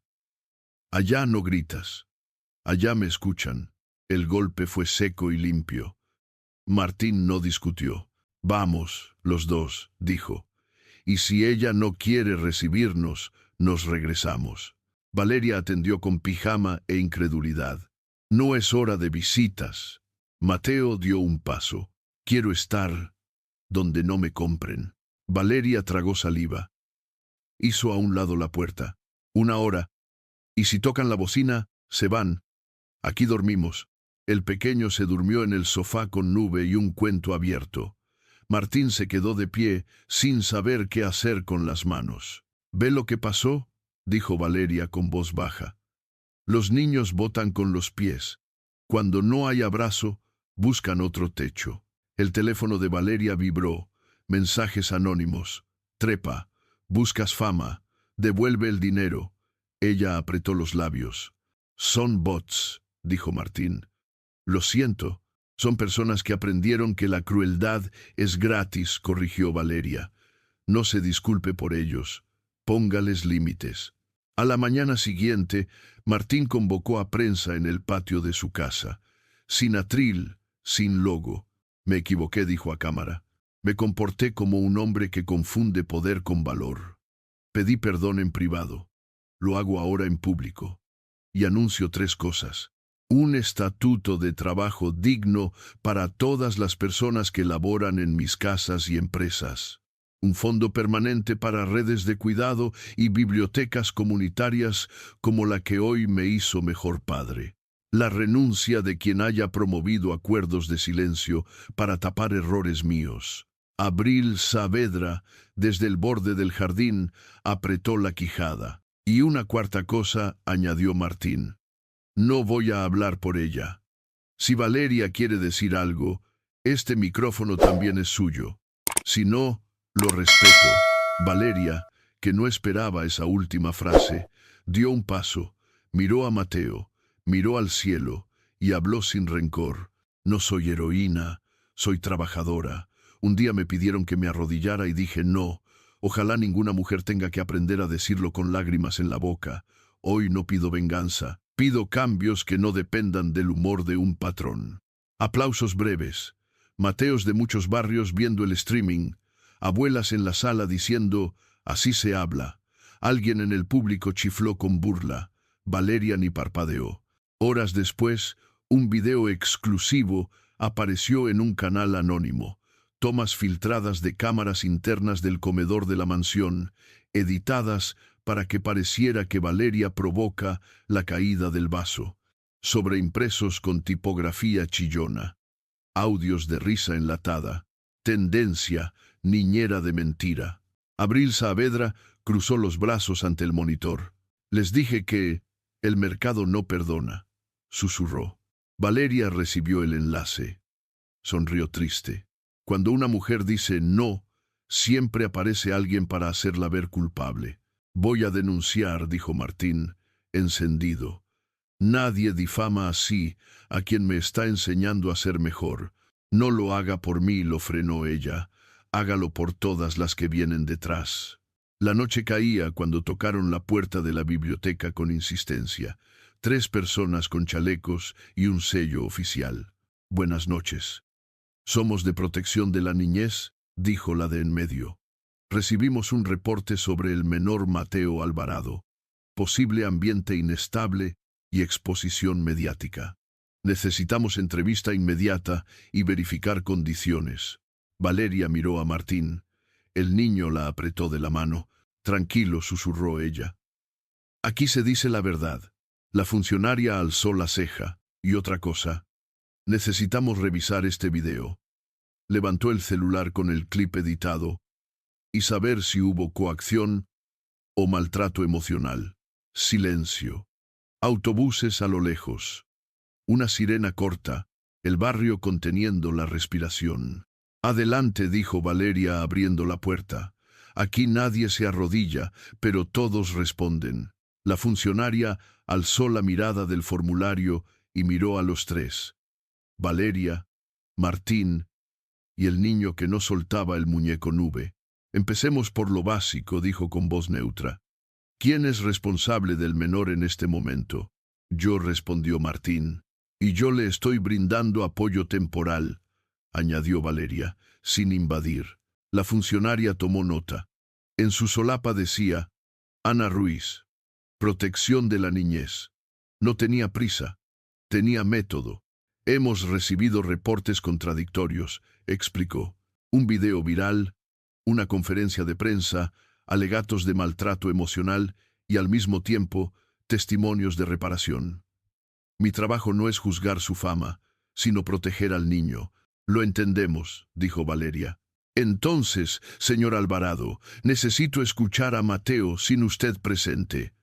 Allá no gritas. Allá me escuchan. El golpe fue seco y limpio. Martín no discutió. Vamos, los dos, dijo. Y si ella no quiere recibirnos, nos regresamos. Valeria atendió con pijama e incredulidad. No es hora de visitas. Mateo dio un paso. Quiero estar donde no me compren. Valeria tragó saliva. Hizo a un lado la puerta. 1 hora. Y si tocan la bocina, se van. Aquí dormimos. El pequeño se durmió en el sofá con Nube y un cuento abierto. Martín se quedó de pie, sin saber qué hacer con las manos. ¿Ve lo que pasó?, dijo Valeria con voz baja. Los niños botan con los pies. Cuando no hay abrazo, buscan otro techo. El teléfono de Valeria vibró. Mensajes anónimos. Trepa. Buscas fama. Devuelve el dinero. Ella apretó los labios. Son bots, dijo Martín. Lo siento. Son personas que aprendieron que la crueldad es gratis, corrigió Valeria. No se disculpe por ellos. Póngales límites. A la mañana siguiente, Martín convocó a prensa en el patio de su casa. Sin atril, sin logo. Me equivoqué, dijo a cámara. Me comporté como un hombre que confunde poder con valor. Pedí perdón en privado. Lo hago ahora en público. Y anuncio 3 cosas. Un estatuto de trabajo digno para todas las personas que laboran en mis casas y empresas. Un fondo permanente para redes de cuidado y bibliotecas comunitarias como la que hoy me hizo mejor padre. La renuncia de quien haya promovido acuerdos de silencio para tapar errores míos. Abril Saavedra, desde el borde del jardín, apretó la quijada. Y una 4ª cosa, añadió Martín. No voy a hablar por ella. Si Valeria quiere decir algo, este micrófono también es suyo. Si no, lo respeto. Valeria, que no esperaba esa última frase, dio un paso, miró a Mateo, miró al cielo y habló sin rencor. No soy heroína, soy trabajadora. Un día me pidieron que me arrodillara y dije no. Ojalá ninguna mujer tenga que aprender a decirlo con lágrimas en la boca. Hoy no pido venganza, pido cambios que no dependan del humor de un patrón. Aplausos breves. Mateos de muchos barrios viendo el streaming. Abuelas en la sala diciendo, así se habla. Alguien en el público chifló con burla. Valeria ni parpadeó. Horas después, un video exclusivo apareció en un canal anónimo. Tomas filtradas de cámaras internas del comedor de la mansión, editadas para que pareciera que Valeria provoca la caída del vaso. Sobreimpresos con tipografía chillona. Audios de risa enlatada. Tendencia, niñera de mentira. Abril Saavedra cruzó los brazos ante el monitor. Les dije que el mercado no perdona, susurró. Valeria recibió el enlace. Sonrió triste. Cuando una mujer dice no, siempre aparece alguien para hacerla ver culpable. Voy a denunciar, dijo Martín, encendido. Nadie difama así a quien me está enseñando a ser mejor. No lo haga por mí, lo frenó ella. Hágalo por todas las que vienen detrás. La noche caía cuando tocaron la puerta de la biblioteca con insistencia. 3 personas con chalecos y un sello oficial. Buenas noches. Somos de protección de la niñez, dijo la de en medio. Recibimos un reporte sobre el menor Mateo Alvarado. Posible ambiente inestable y exposición mediática. Necesitamos entrevista inmediata y verificar condiciones. Valeria miró a Martín. El niño la apretó de la mano. Tranquilo, susurró ella. Aquí se dice la verdad. La funcionaria alzó la ceja. Y otra cosa. Necesitamos revisar este video. Levantó el celular con el clip editado y saber si hubo coacción o maltrato emocional. Silencio. Autobuses a lo lejos. Una sirena corta, el barrio conteniendo la respiración. Adelante, dijo Valeria abriendo la puerta. Aquí nadie se arrodilla, pero todos responden. La funcionaria alzó la mirada del formulario y miró a los 3. Valeria, Martín y el niño que no soltaba el muñeco Nube. Empecemos por lo básico, dijo con voz neutra. ¿Quién es responsable del menor en este momento? Yo, respondió Martín. Y yo le estoy brindando apoyo temporal, añadió Valeria, sin invadir. La funcionaria tomó nota. En su solapa decía, Ana Ruiz, protección de la niñez. No tenía prisa, tenía método. Hemos recibido reportes contradictorios, explicó. Un video viral, una conferencia de prensa, alegatos de maltrato emocional y al mismo tiempo testimonios de reparación. Mi trabajo no es juzgar su fama, sino proteger al niño. Lo entendemos, dijo Valeria. Entonces, señor Alvarado, necesito escuchar a Mateo sin usted presente.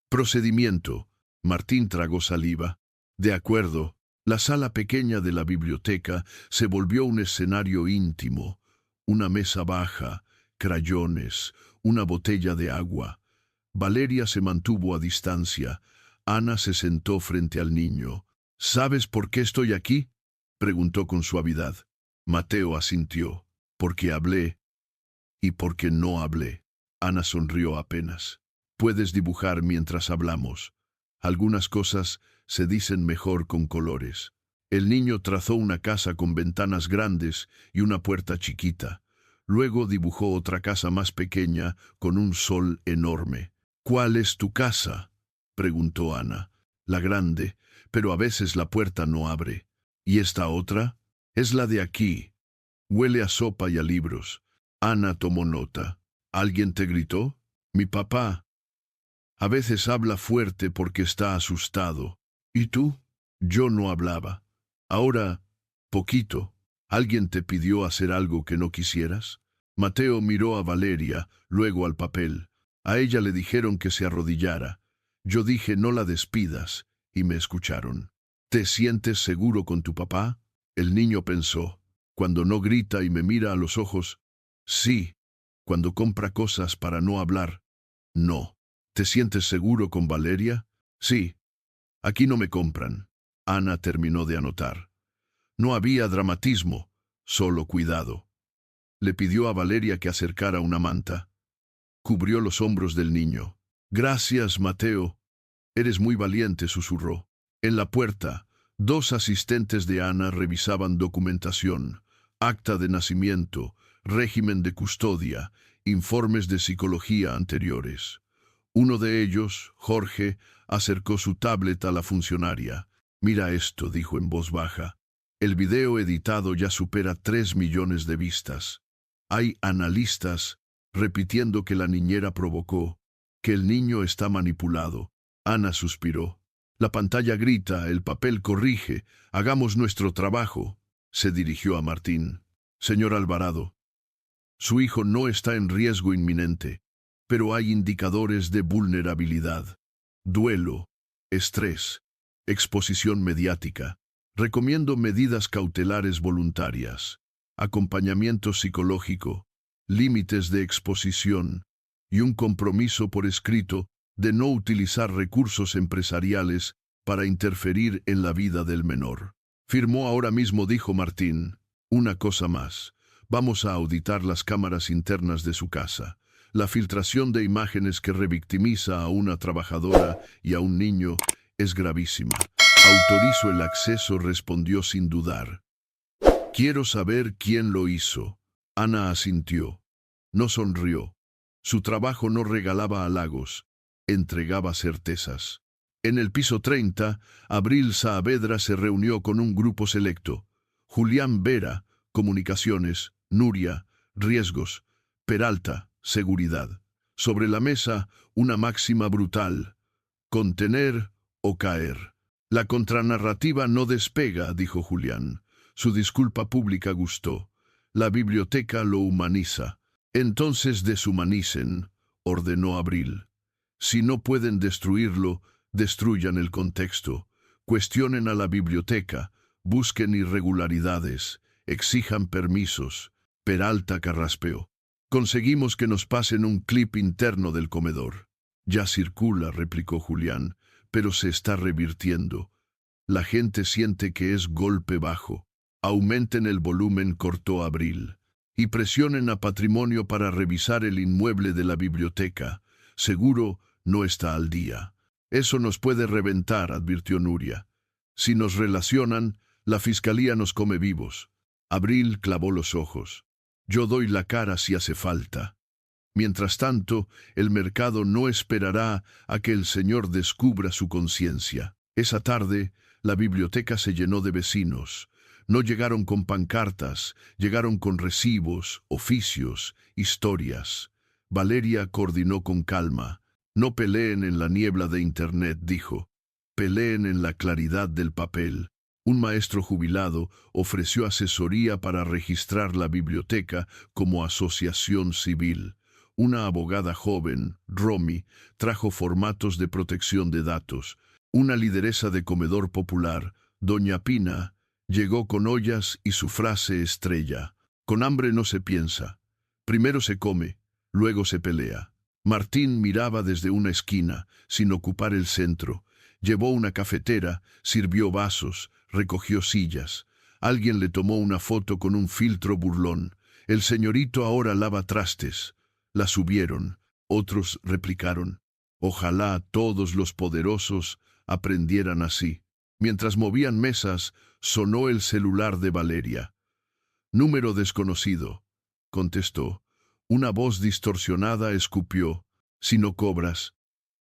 Procedimiento. Martín tragó saliva. De acuerdo. La sala pequeña de la biblioteca se volvió un escenario íntimo. Una mesa baja, crayones, una botella de agua. Valeria se mantuvo a distancia. Ana se sentó frente al niño. ¿Sabes por qué estoy aquí?, preguntó con suavidad. Mateo asintió. Porque hablé y porque no hablé. Ana sonrió apenas. Puedes dibujar mientras hablamos. Algunas cosas se dicen mejor con colores. El niño trazó una casa con ventanas grandes y una puerta chiquita. Luego dibujó otra casa más pequeña con un sol enorme. ¿Cuál es tu casa?, preguntó Ana. La grande, pero a veces la puerta no abre. ¿Y esta otra? Es la de aquí. Huele a sopa y a libros. Ana tomó nota. ¿Alguien te gritó? Mi papá. A veces habla fuerte porque está asustado. ¿Y tú? Yo no hablaba. Ahora, poquito. ¿Alguien te pidió hacer algo que no quisieras? Mateo miró a Valeria, luego al papel. A ella le dijeron que se arrodillara. Yo dije no la despidas, y me escucharon. ¿Te sientes seguro con tu papá? El niño pensó. Cuando no grita y me mira a los ojos, sí. Cuando compra cosas para no hablar, no. ¿Te sientes seguro con Valeria? Sí. Aquí no me compran. Ana terminó de anotar. No había dramatismo, solo cuidado. Le pidió a Valeria que acercara una manta. Cubrió los hombros del niño. Gracias, Mateo. Eres muy valiente, susurró. En la puerta, dos asistentes de Ana revisaban documentación, acta de nacimiento, régimen de custodia, informes de psicología anteriores. Uno de ellos, Jorge, acercó su tablet a la funcionaria. Mira esto, dijo en voz baja. El video editado ya supera 3 millones de vistas. Hay analistas repitiendo que la niñera provocó, que el niño está manipulado. Ana suspiró. La pantalla grita, el papel corrige. Hagamos nuestro trabajo. Se dirigió a Martín. Señor Alvarado, su hijo no está en riesgo inminente, pero hay indicadores de vulnerabilidad. Duelo, estrés, exposición mediática. Recomiendo medidas cautelares voluntarias, acompañamiento psicológico, límites de exposición y un compromiso por escrito de no utilizar recursos empresariales para interferir en la vida del menor. Firmó ahora mismo, dijo Martín. Una cosa más. Vamos a auditar las cámaras internas de su casa. La filtración de imágenes que revictimiza a una trabajadora y a un niño es gravísima. Autorizo el acceso, respondió sin dudar. Quiero saber quién lo hizo. Ana asintió. No sonrió. Su trabajo no regalaba halagos, entregaba certezas. En el piso 30, Abril Saavedra se reunió con un grupo selecto. Julián Vera, comunicaciones; Nuria, riesgos; Peralta, seguridad. Sobre la mesa, una máxima brutal: contener o caer. La contranarrativa no despega, dijo Julián. Su disculpa pública gustó. La biblioteca lo humaniza. Entonces deshumanicen, ordenó Abril. Si no pueden destruirlo, destruyan el contexto. Cuestionen a la biblioteca, busquen irregularidades, exijan permisos. Peralta carraspeó. Conseguimos que nos pasen un clip interno del comedor. Ya circula, replicó Julián, pero se está revirtiendo. La gente siente que es golpe bajo. Aumenten el volumen, cortó Abril. Y presionen a Patrimonio para revisar el inmueble de la biblioteca. Seguro no está al día. Eso nos puede reventar, advirtió Nuria. Si nos relacionan, la fiscalía nos come vivos. Abril clavó los ojos. Yo doy la cara si hace falta. Mientras tanto, el mercado no esperará a que el señor descubra su conciencia. Esa tarde, la biblioteca se llenó de vecinos. No llegaron con pancartas, llegaron con recibos, oficios, historias. Valeria coordinó con calma. No peleen en la niebla de Internet, dijo. Peleen en la claridad del papel. Un maestro jubilado ofreció asesoría para registrar la biblioteca como asociación civil. Una abogada joven, Romy, trajo formatos de protección de datos. Una lideresa de comedor popular, Doña Pina, llegó con ollas y su frase estrella: con hambre no se piensa. Primero se come, luego se pelea. Martín miraba desde una esquina, sin ocupar el centro. Llevó una cafetera, sirvió vasos, recogió sillas. Alguien le tomó una foto con un filtro burlón. El señorito ahora lava trastes. La subieron. Otros replicaron. Ojalá todos los poderosos aprendieran así. Mientras movían mesas, sonó el celular de Valeria. Número desconocido, contestó. Una voz distorsionada escupió. Si no cobras,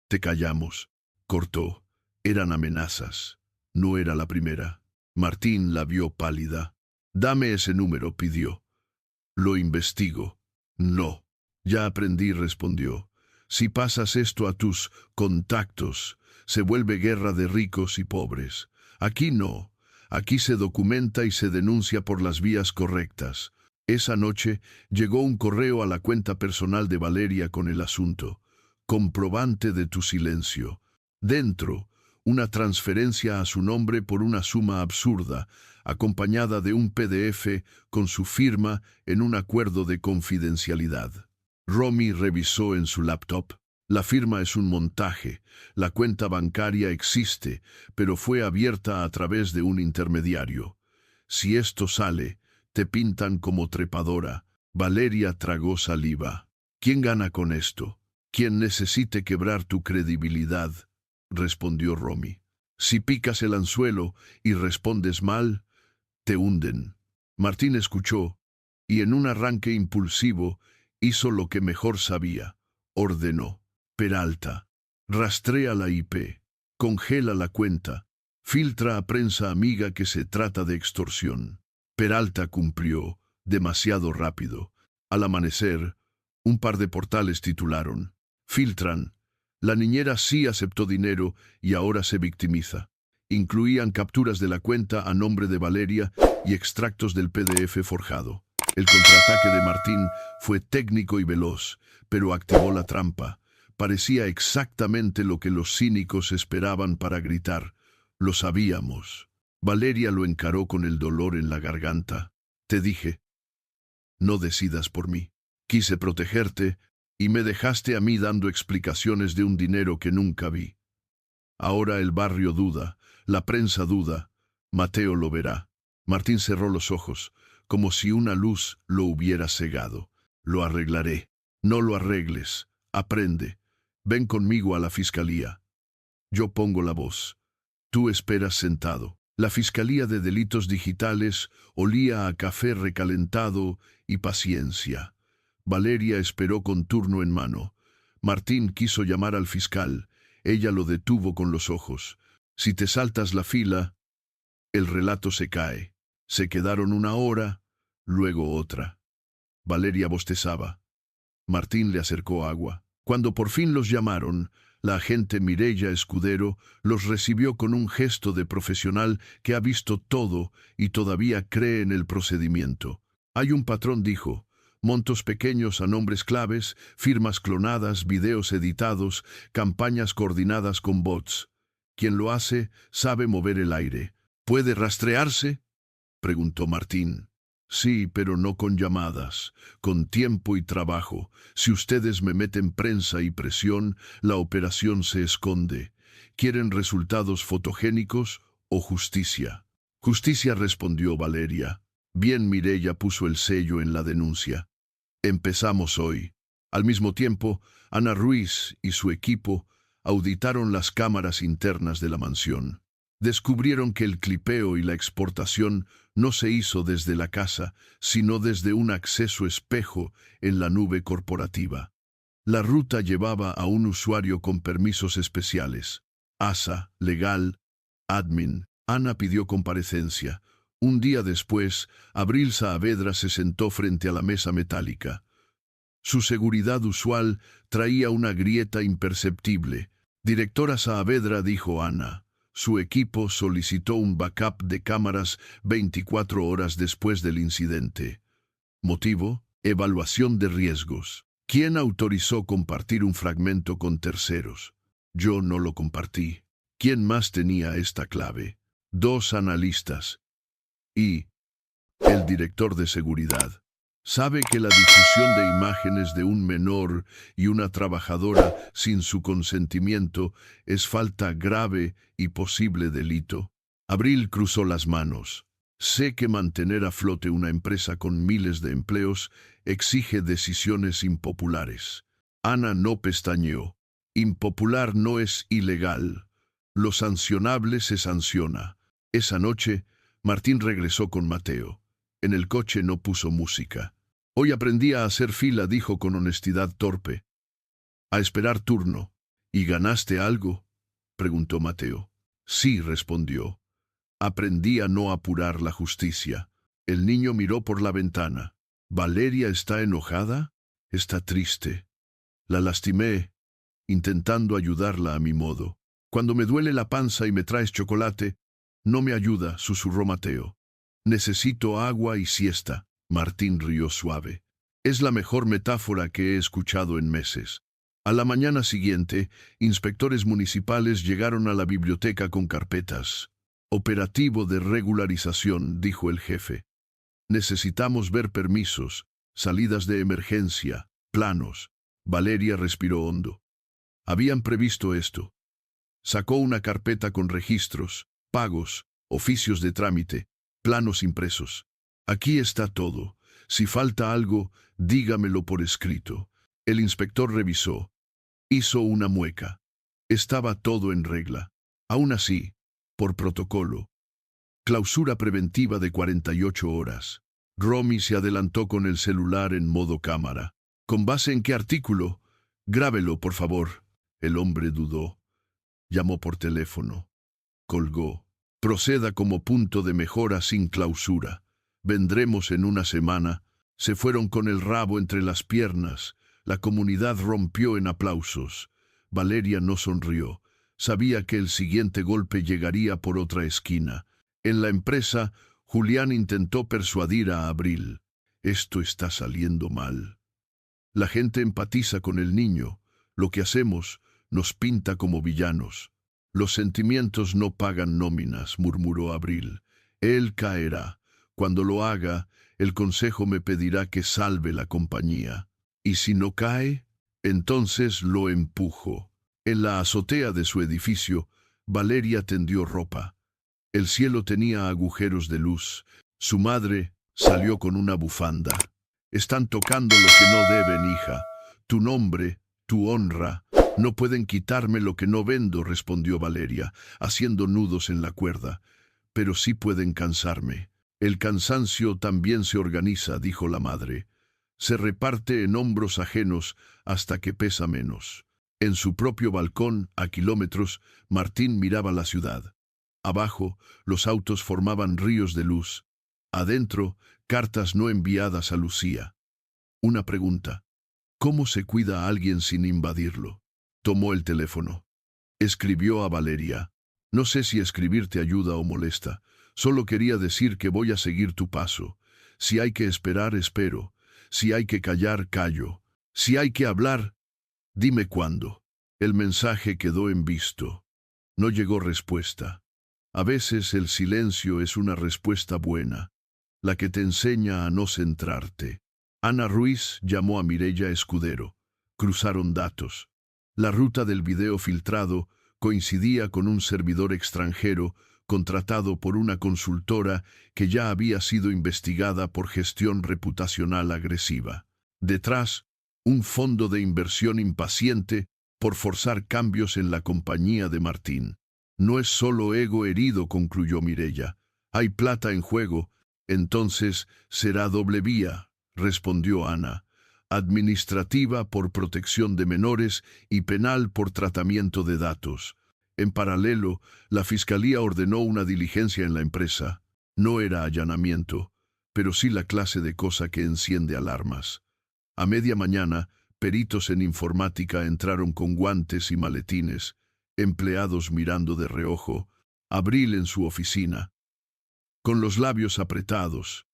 te callamos. Cortó. Eran amenazas. No era la primera. Martín la vio pálida. Dame ese número, pidió. Lo investigo. No. Ya aprendí, respondió. Si pasas esto a tus contactos, se vuelve guerra de ricos y pobres. Aquí no. Aquí se documenta y se denuncia por las vías correctas. Esa noche llegó un correo a la cuenta personal de Valeria con el asunto. Comprobante de tu silencio. Dentro, una transferencia a su nombre por una suma absurda, acompañada de un PDF con su firma en un acuerdo de confidencialidad. Romy revisó en su laptop. La firma es un montaje. La cuenta bancaria existe, pero fue abierta a través de un intermediario. Si esto sale, te pintan como trepadora. Valeria tragó saliva. ¿Quién gana con esto? Quien necesite quebrar tu credibilidad, respondió Romy. Si picas el anzuelo y respondes mal, te hunden. Martín escuchó, y en un arranque impulsivo, hizo lo que mejor sabía. Ordenó. Peralta. Rastrea la IP. Congela la cuenta. Filtra a prensa amiga que se trata de extorsión. Peralta cumplió, demasiado rápido. Al amanecer, un par de portales titularon. Filtran. La niñera sí aceptó dinero y ahora se victimiza. Incluían capturas de la cuenta a nombre de Valeria y extractos del PDF forjado. El contraataque de Martín fue técnico y veloz, pero activó la trampa. Parecía exactamente lo que los cínicos esperaban para gritar. Lo sabíamos. Valeria lo encaró con el dolor en la garganta. Te dije, no decidas por mí. Quise protegerte y me dejaste a mí dando explicaciones de un dinero que nunca vi. Ahora el barrio duda, la prensa duda. Mateo lo verá. Martín cerró los ojos, como si una luz lo hubiera cegado. Lo arreglaré. No lo arregles. Aprende. Ven conmigo a la fiscalía. Yo pongo la voz. Tú esperas sentado. La Fiscalía de Delitos Digitales olía a café recalentado y paciencia. Valeria esperó con turno en mano. Martín quiso llamar al fiscal. Ella lo detuvo con los ojos. Si te saltas la fila, el relato se cae. Se quedaron una hora, luego otra. Valeria bostezaba. Martín le acercó agua. Cuando por fin los llamaron, la agente Mireya Escudero los recibió con un gesto de profesional que ha visto todo y todavía cree en el procedimiento. Hay un patrón, dijo. Montos pequeños a nombres claves, firmas clonadas, videos editados, campañas coordinadas con bots. Quien lo hace sabe mover el aire. ¿Puede rastrearse?, preguntó Martín. Sí, pero no con llamadas, con tiempo y trabajo. Si ustedes me meten prensa y presión, la operación se esconde. ¿Quieren resultados fotogénicos o justicia? Justicia, respondió Valeria. Bien, Mireya puso el sello en la denuncia. Empezamos hoy. Al mismo tiempo, Ana Ruiz y su equipo auditaron las cámaras internas de la mansión. Descubrieron que el clipeo y la exportación no se hizo desde la casa, sino desde un acceso espejo en la nube corporativa. La ruta llevaba a un usuario con permisos especiales. ASA, legal, admin. Ana pidió comparecencia. Un día después, Abril Saavedra se sentó frente a la mesa metálica. Su seguridad usual traía una grieta imperceptible. Directora Saavedra, dijo Ana. Su equipo solicitó un backup de cámaras 24 horas después del incidente. Motivo: evaluación de riesgos. ¿Quién autorizó compartir un fragmento con terceros? Yo no lo compartí. ¿Quién más tenía esta clave? 2 analistas. Y el director de seguridad. Sabe que la difusión de imágenes de un menor y una trabajadora sin su consentimiento es falta grave y posible delito. Abril cruzó las manos. Sé que mantener a flote una empresa con miles de empleos exige decisiones impopulares. Ana no pestañeó. Impopular no es ilegal. Lo sancionable se sanciona. Esa noche, Martín regresó con Mateo. En el coche no puso música. Hoy aprendí a hacer fila, dijo con honestidad torpe. A esperar turno. ¿Y ganaste algo?, preguntó Mateo. Sí, respondió. Aprendí a no apurar la justicia. El niño miró por la ventana. ¿Valeria está enojada? Está triste. La lastimé, intentando ayudarla a mi modo. Cuando me duele la panza y me traes chocolate, no me ayuda, susurró Mateo. Necesito agua y siesta. Martín rió suave. Es la mejor metáfora que he escuchado en meses. A la mañana siguiente, inspectores municipales llegaron a la biblioteca con carpetas. Operativo de regularización, dijo el jefe. Necesitamos ver permisos, salidas de emergencia, planos. Valeria respiró hondo. Habían previsto esto. Sacó una carpeta con registros, pagos, oficios de trámite, planos impresos. Aquí está todo. Si falta algo, dígamelo por escrito. El inspector revisó. Hizo una mueca. Estaba todo en regla. Aún así, por protocolo. Clausura preventiva de 48 horas. Romy se adelantó con el celular en modo cámara. ¿Con base en qué artículo? Grábelo, por favor. El hombre dudó. Llamó por teléfono. Colgó. Proceda como punto de mejora sin clausura. Vendremos en una semana. Se fueron con el rabo entre las piernas. La comunidad rompió en aplausos. Valeria no sonrió. Sabía que el siguiente golpe llegaría por otra esquina. En la empresa, Julián intentó persuadir a Abril. Esto está saliendo mal. La gente empatiza con el niño. Lo que hacemos nos pinta como villanos. Los sentimientos no pagan nóminas, murmuró Abril. Él caerá. Cuando lo haga, el consejo me pedirá que salve la compañía. ¿Y si no cae? Entonces lo empujo. En la azotea de su edificio, Valeria tendió ropa. El cielo tenía agujeros de luz. Su madre salió con una bufanda. Están tocando lo que no deben, hija. Tu nombre, tu honra. No pueden quitarme lo que no vendo, respondió Valeria, haciendo nudos en la cuerda. Pero sí pueden cansarme. El cansancio también se organiza, dijo la madre. Se reparte en hombros ajenos hasta que pesa menos. En su propio balcón, a kilómetros, Martín miraba la ciudad. Abajo, los autos formaban ríos de luz. Adentro, cartas no enviadas a Lucía. Una pregunta. ¿Cómo se cuida a alguien sin invadirlo? Tomó el teléfono. Escribió a Valeria. No sé si escribir te ayuda o molesta. Solo quería decir que voy a seguir tu paso. Si hay que esperar, espero. Si hay que callar, callo. Si hay que hablar, dime cuándo. El mensaje quedó en visto. No llegó respuesta. A veces el silencio es una respuesta buena, la que te enseña a no centrarte. Ana Ruiz llamó a Mireya Escudero. Cruzaron datos. La ruta del video filtrado coincidía con un servidor extranjero contratado por una consultora que ya había sido investigada por gestión reputacional agresiva. Detrás, un fondo de inversión impaciente por forzar cambios en la compañía de Martín. No es solo ego herido, concluyó Mireya. Hay plata en juego. Entonces será doble vía, respondió Ana. Administrativa por protección de menores y penal por tratamiento de datos. En paralelo, la Fiscalía ordenó una diligencia en la empresa. No era allanamiento, pero sí la clase de cosa que enciende alarmas. A media mañana, peritos en informática entraron con guantes y maletines, empleados mirando de reojo, Abril en su oficina, con los labios apretados,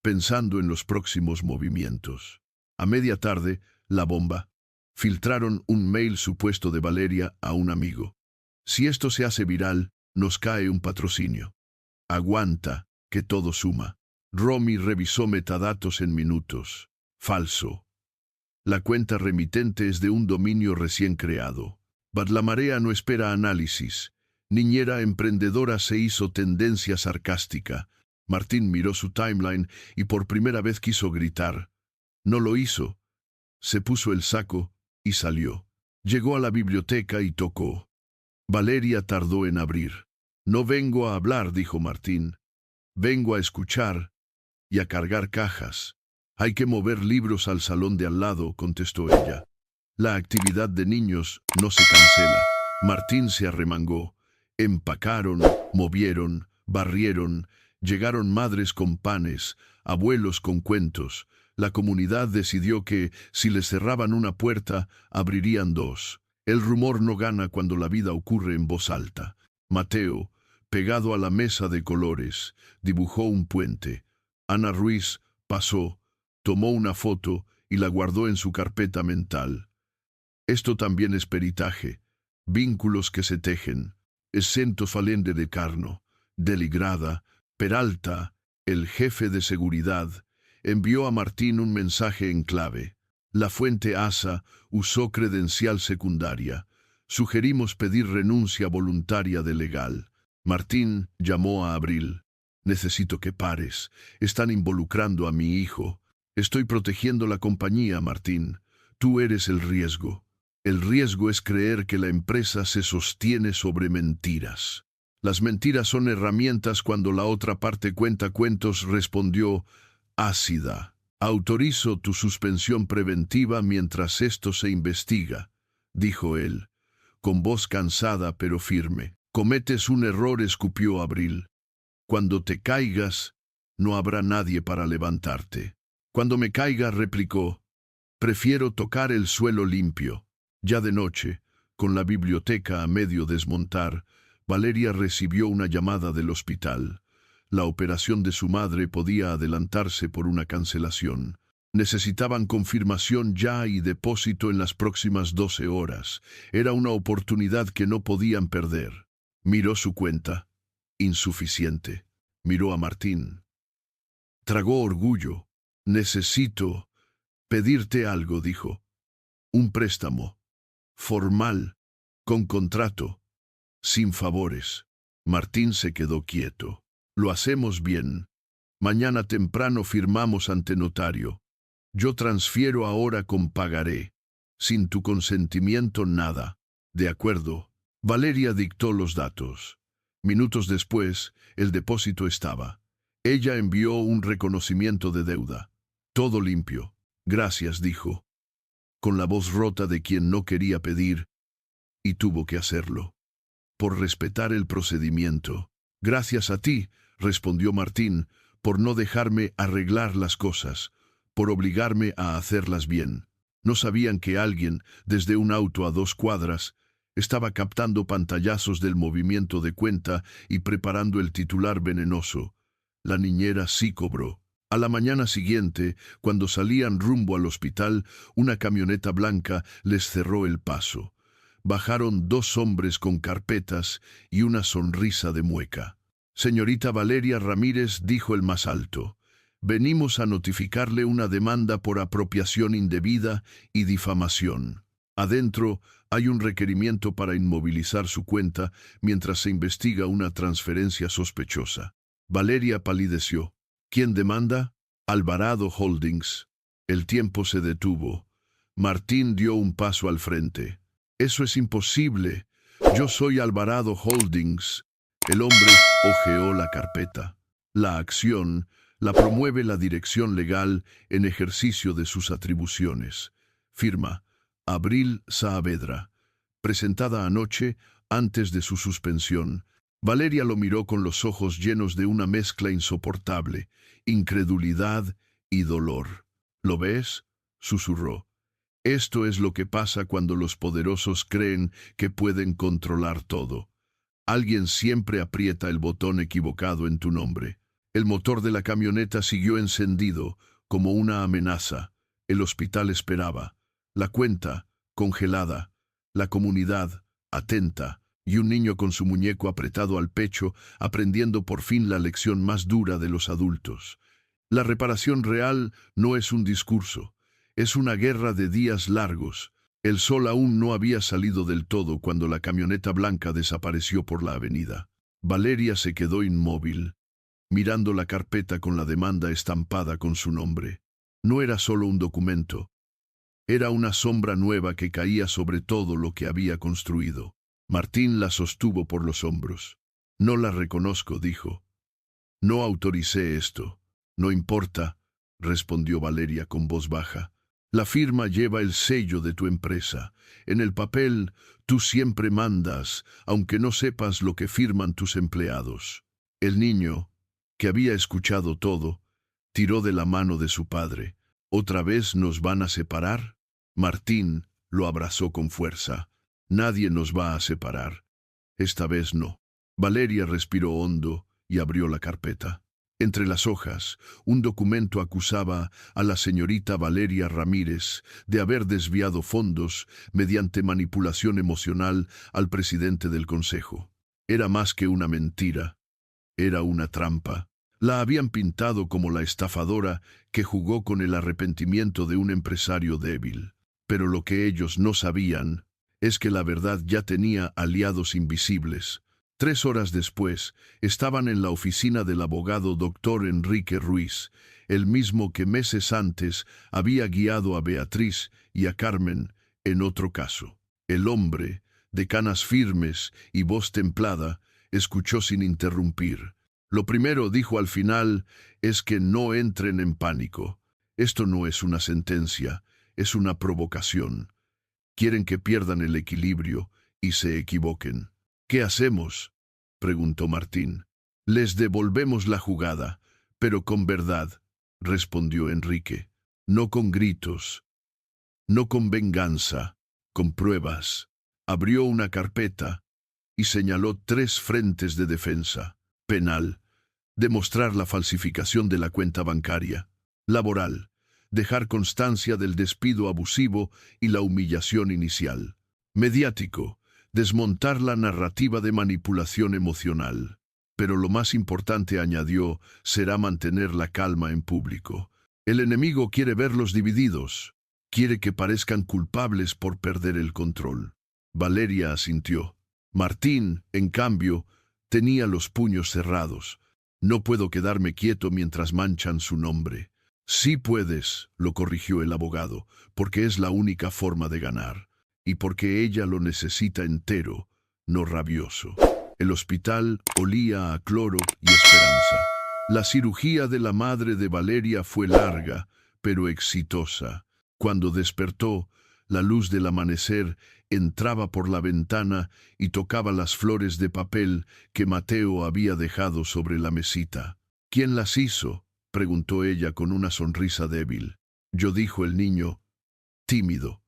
pensando en los próximos movimientos. A media tarde, la bomba. Filtraron un mail supuesto de Valeria a un amigo. Si esto se hace viral, nos cae un patrocinio. Aguanta, que todo suma. Romy revisó metadatos en minutos. Falso. La cuenta remitente es de un dominio recién creado. Badlamarea no espera análisis. Niñera emprendedora se hizo tendencia sarcástica. Martín miró su timeline y por primera vez quiso gritar. No lo hizo. Se puso el saco y salió. Llegó a la biblioteca y tocó. Valeria tardó en abrir. No vengo a hablar, dijo Martín. Vengo a escuchar y a cargar cajas. Hay que mover libros al salón de al lado, contestó ella. La actividad de niños no se cancela. Martín se arremangó. Empacaron, movieron, barrieron, llegaron madres con panes, abuelos con cuentos. La comunidad decidió que, si les cerraban una puerta, abrirían dos. El rumor no gana cuando la vida ocurre en voz alta. Mateo, pegado a la mesa de colores, dibujó un puente. Ana Ruiz pasó, tomó una foto y la guardó en su carpeta mental. Esto también es peritaje, vínculos que se tejen. Essento Falende de Carno, Deligrada, Peralta, el jefe de seguridad, envió a Martín un mensaje en clave. La fuente ASA usó credencial secundaria. Sugerimos pedir renuncia voluntaria de legal. Martín llamó a Abril. Necesito que pares. Están involucrando a mi hijo. Estoy protegiendo la compañía, Martín. Tú eres el riesgo. El riesgo es creer que la empresa se sostiene sobre mentiras. Las mentiras son herramientas cuando la otra parte cuenta cuentos, respondió ácida. Autorizo tu suspensión preventiva mientras esto se investiga, dijo él, con voz cansada pero firme. Cometes un error, escupió Abril. Cuando te caigas, no habrá nadie para levantarte. Cuando me caiga, replicó, prefiero tocar el suelo limpio. Ya de noche, con la biblioteca a medio desmontar, Valeria recibió una llamada del hospital. La operación de su madre podía adelantarse por una cancelación. Necesitaban confirmación ya y depósito en las próximas 12 horas. Era una oportunidad que no podían perder. Miró su cuenta. Insuficiente. Miró a Martín. Tragó orgullo. Necesito pedirte algo, dijo. Un préstamo. Formal. Con contrato. Sin favores. Martín se quedó quieto. Lo hacemos bien. Mañana temprano firmamos ante notario. Yo transfiero ahora con pagaré. Sin tu consentimiento nada. De acuerdo. Valeria dictó los datos. Minutos después, el depósito estaba. Ella envió un reconocimiento de deuda. Todo limpio. Gracias, dijo, con la voz rota de quien no quería pedir, y tuvo que hacerlo. Por respetar el procedimiento. Gracias a ti, respondió Martín, por no dejarme arreglar las cosas, por obligarme a hacerlas bien. No sabían que alguien, desde un auto a 2 cuadras, estaba captando pantallazos del movimiento de cuenta y preparando el titular venenoso. La niñera sí cobró. A la mañana siguiente, cuando salían rumbo al hospital, una camioneta blanca les cerró el paso. Bajaron 2 hombres con carpetas y una sonrisa de mueca. Señorita Valeria Ramírez, dijo el más alto, venimos a notificarle una demanda por apropiación indebida y difamación. Adentro hay un requerimiento para inmovilizar su cuenta mientras se investiga una transferencia sospechosa. Valeria palideció. ¿Quién demanda? Alvarado Holdings. El tiempo se detuvo. Martín dio un paso al frente. Eso es imposible. Yo soy Alvarado Holdings. El hombre hojeó la carpeta. La acción la promueve la dirección legal en ejercicio de sus atribuciones. Firma, Abril Saavedra. Presentada anoche, antes de su suspensión. Valeria lo miró con los ojos llenos de una mezcla insoportable, incredulidad y dolor. ¿Lo ves?, susurró. Esto es lo que pasa cuando los poderosos creen que pueden controlar todo. Alguien siempre aprieta el botón equivocado en tu nombre. El motor de la camioneta siguió encendido, como una amenaza. El hospital esperaba. La cuenta, congelada. La comunidad, atenta. Y un niño con su muñeco apretado al pecho, aprendiendo por fin la lección más dura de los adultos. La reparación real no es un discurso. Es una guerra de días largos. El sol aún no había salido del todo cuando la camioneta blanca desapareció por la avenida. Valeria se quedó inmóvil, mirando la carpeta con la demanda estampada con su nombre. No era solo un documento. Era una sombra nueva que caía sobre todo lo que había construido. Martín la sostuvo por los hombros. No la reconozco, dijo. No autoricé esto. No importa, respondió Valeria con voz baja. La firma lleva el sello de tu empresa. En el papel, tú siempre mandas, aunque no sepas lo que firman tus empleados. El niño, que había escuchado todo, tiró de la mano de su padre. ¿Otra vez nos van a separar? Martín lo abrazó con fuerza. Nadie nos va a separar. Esta vez no. Valeria respiró hondo y abrió la carpeta. Entre las hojas, un documento acusaba a la señorita Valeria Ramírez de haber desviado fondos mediante manipulación emocional al presidente del consejo. Era más que una mentira. Era una trampa. La habían pintado como la estafadora que jugó con el arrepentimiento de un empresario débil. Pero lo que ellos no sabían es que la verdad ya tenía aliados invisibles. 3 horas después, estaban en la oficina del abogado doctor Enrique Ruiz, el mismo que meses antes había guiado a Beatriz y a Carmen en otro caso. El hombre, de canas firmes y voz templada, escuchó sin interrumpir. Lo primero, dijo al final, es que no entren en pánico. Esto no es una sentencia, es una provocación. Quieren que pierdan el equilibrio y se equivoquen. ¿Qué hacemos?, preguntó Martín. Les devolvemos la jugada, pero con verdad, respondió Enrique. No con gritos, no con venganza, con pruebas. Abrió una carpeta y señaló 3 frentes de defensa. Penal, demostrar la falsificación de la cuenta bancaria. Laboral, dejar constancia del despido abusivo y la humillación inicial. Mediático, desmontar la narrativa de manipulación emocional. Pero lo más importante, añadió, será mantener la calma en público. El enemigo quiere verlos divididos. Quiere que parezcan culpables por perder el control. Valeria asintió. Martín, en cambio, tenía los puños cerrados. No puedo quedarme quieto mientras manchan su nombre. Sí puedes, lo corrigió el abogado, porque es la única forma de ganar. Y porque ella lo necesita entero, no rabioso. El hospital olía a cloro y esperanza. La cirugía de la madre de Valeria fue larga, pero exitosa. Cuando despertó, la luz del amanecer entraba por la ventana y tocaba las flores de papel que Mateo había dejado sobre la mesita. ¿Quién las hizo?, preguntó ella con una sonrisa débil. Yo, dijo el niño, tímido.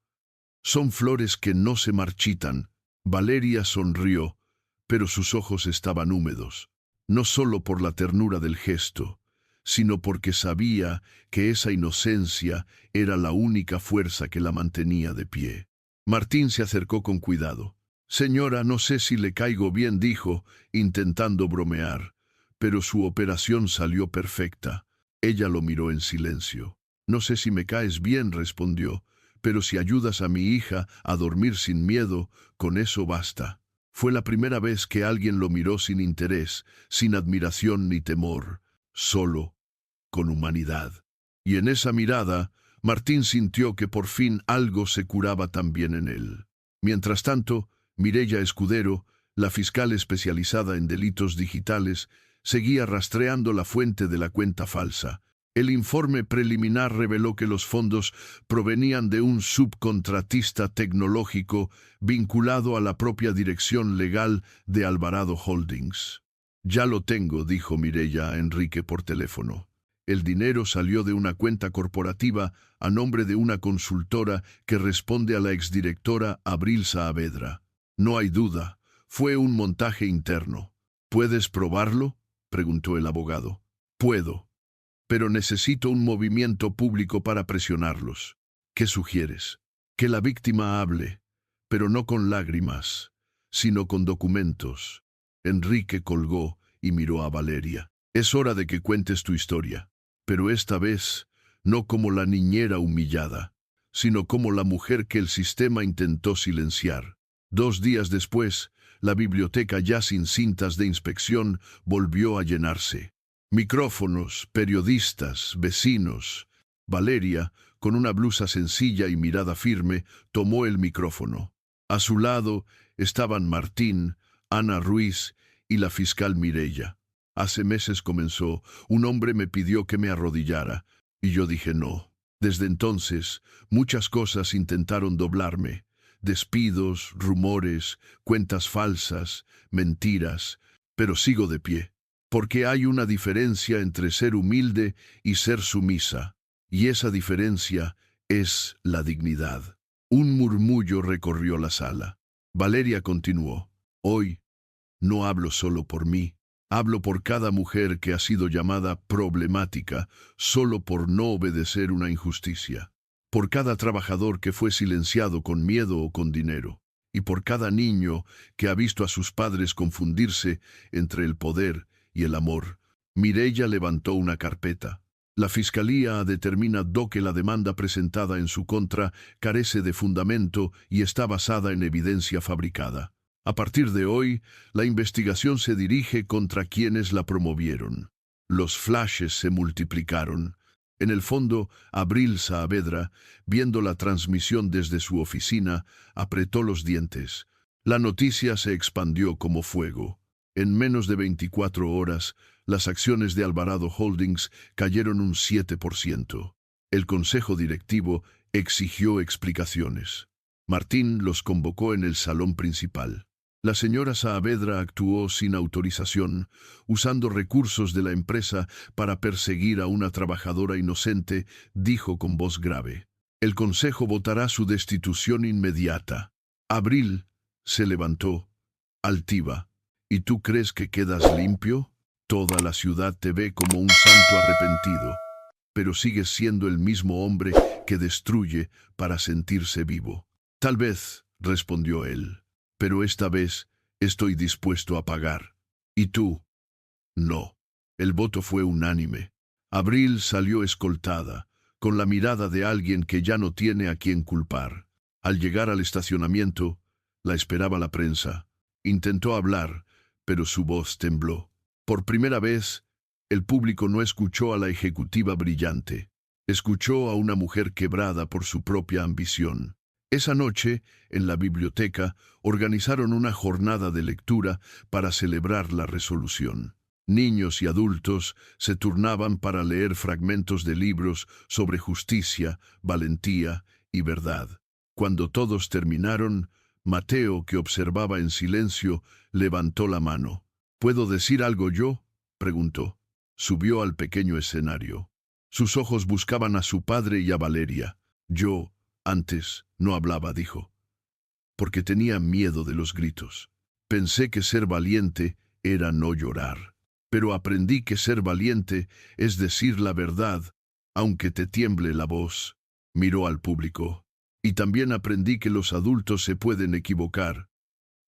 Son flores que no se marchitan. Valeria sonrió, pero sus ojos estaban húmedos, no solo por la ternura del gesto, sino porque sabía que esa inocencia era la única fuerza que la mantenía de pie. Martín se acercó con cuidado. Señora, no sé si le caigo bien, dijo, intentando bromear, pero su operación salió perfecta. Ella lo miró en silencio. No sé si me caes bien, respondió, pero si ayudas a mi hija a dormir sin miedo, con eso basta. Fue la primera vez que alguien lo miró sin interés, sin admiración ni temor, solo, con humanidad. Y en esa mirada, Martín sintió que por fin algo se curaba también en él. Mientras tanto, Mireya Escudero, la fiscal especializada en delitos digitales, seguía rastreando la fuente de la cuenta falsa. El informe preliminar reveló que los fondos provenían de un subcontratista tecnológico vinculado a la propia dirección legal de Alvarado Holdings. «Ya lo tengo», dijo Mireya a Enrique por teléfono. El dinero salió de una cuenta corporativa a nombre de una consultora que responde a la exdirectora Abril Saavedra. «No hay duda, fue un montaje interno». «¿Puedes probarlo?», preguntó el abogado. «Puedo, pero necesito un movimiento público para presionarlos». «¿Qué sugieres?». «Que la víctima hable, pero no con lágrimas, sino con documentos». Enrique colgó y miró a Valeria. «Es hora de que cuentes tu historia, pero esta vez no como la niñera humillada, sino como la mujer que el sistema intentó silenciar». 2 días después, la biblioteca, ya sin cintas de inspección, volvió a llenarse. Micrófonos, periodistas, vecinos. Valeria, con una blusa sencilla y mirada firme, tomó el micrófono. A su lado estaban Martín, Ana Ruiz y la fiscal Mireya. «Hace meses comenzó, un hombre me pidió que me arrodillara, y yo dije no. Desde entonces, muchas cosas intentaron doblarme. Despidos, rumores, cuentas falsas, mentiras, pero sigo de pie. Porque hay una diferencia entre ser humilde y ser sumisa, y esa diferencia es la dignidad». Un murmullo recorrió la sala. Valeria continuó. «Hoy no hablo solo por mí, hablo por cada mujer que ha sido llamada problemática solo por no obedecer una injusticia. Por cada trabajador que fue silenciado con miedo o con dinero, y por cada niño que ha visto a sus padres confundirse entre el poder y el amor». Mireya levantó una carpeta. «La Fiscalía ha determinado que la demanda presentada en su contra carece de fundamento y está basada en evidencia fabricada. A partir de hoy, la investigación se dirige contra quienes la promovieron». Los flashes se multiplicaron. En el fondo, Abril Saavedra, viendo la transmisión desde su oficina, apretó los dientes. La noticia se expandió como fuego. En menos de 24 horas, las acciones de Alvarado Holdings cayeron un 7%. El consejo directivo exigió explicaciones. Martín los convocó en el salón principal. La señora Saavedra actuó sin autorización, usando recursos de la empresa para perseguir a una trabajadora inocente, dijo con voz grave. «El consejo votará su destitución inmediata». Abril se levantó, altiva. «¿Y tú crees que quedas limpio? Toda la ciudad te ve como un santo arrepentido, pero sigues siendo el mismo hombre que destruye para sentirse vivo». «Tal vez», respondió él, «pero esta vez estoy dispuesto a pagar». «¿Y tú?». «No». El voto fue unánime. Abril salió escoltada, con la mirada de alguien que ya no tiene a quien culpar. Al llegar al estacionamiento, la esperaba la prensa. Intentó hablar, pero su voz tembló. Por primera vez, el público no escuchó a la ejecutiva brillante. Escuchó a una mujer quebrada por su propia ambición. Esa noche, en la biblioteca, organizaron una jornada de lectura para celebrar la resolución. Niños y adultos se turnaban para leer fragmentos de libros sobre justicia, valentía y verdad. Cuando todos terminaron, Mateo, que observaba en silencio, levantó la mano. «¿Puedo decir algo yo?», preguntó. Subió al pequeño escenario. Sus ojos buscaban a su padre y a Valeria. «Yo, antes, no hablaba», dijo, «porque tenía miedo de los gritos. Pensé que ser valiente era no llorar. Pero aprendí que ser valiente es decir la verdad, aunque te tiemble la voz». Miró al público. «Y también aprendí que los adultos se pueden equivocar,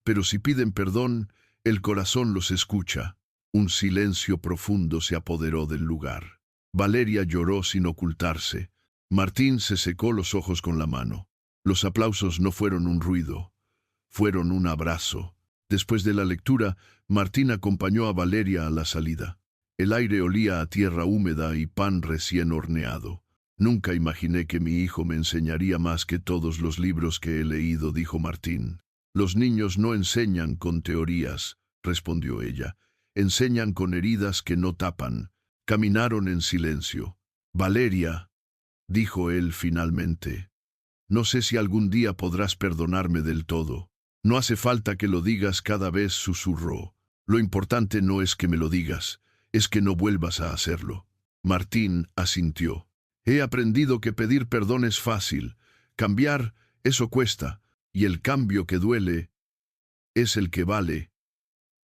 pero si piden perdón, el corazón los escucha». Un silencio profundo se apoderó del lugar. Valeria lloró sin ocultarse. Martín se secó los ojos con la mano. Los aplausos no fueron un ruido, fueron un abrazo. Después de la lectura, Martín acompañó a Valeria a la salida. El aire olía a tierra húmeda y pan recién horneado. «Nunca imaginé que mi hijo me enseñaría más que todos los libros que he leído», dijo Martín. Los niños no enseñan con teorías, respondió ella. Enseñan con heridas que no tapan. Caminaron en silencio. Valeria, dijo él finalmente, no sé si algún día podrás perdonarme del todo. No hace falta que lo digas cada vez, susurró. Lo importante no es que me lo digas, es que no vuelvas a hacerlo. Martín asintió. He aprendido que pedir perdón es fácil. Cambiar, eso cuesta, y el cambio que duele es el que vale,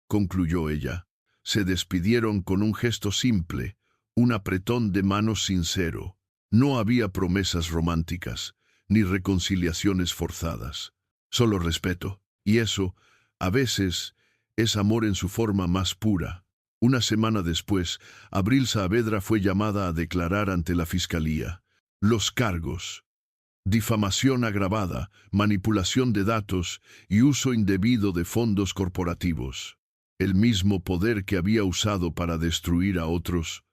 concluyó ella. Se despidieron con un gesto simple, un apretón de manos sincero. No había promesas románticas, ni reconciliaciones forzadas. Solo respeto, y eso, a veces, es amor en su forma más pura. Una semana después, Abril Saavedra fue llamada a declarar ante la fiscalía. Los cargos: difamación agravada, manipulación de datos y uso indebido de fondos corporativos. El mismo poder que había usado para destruir a otros,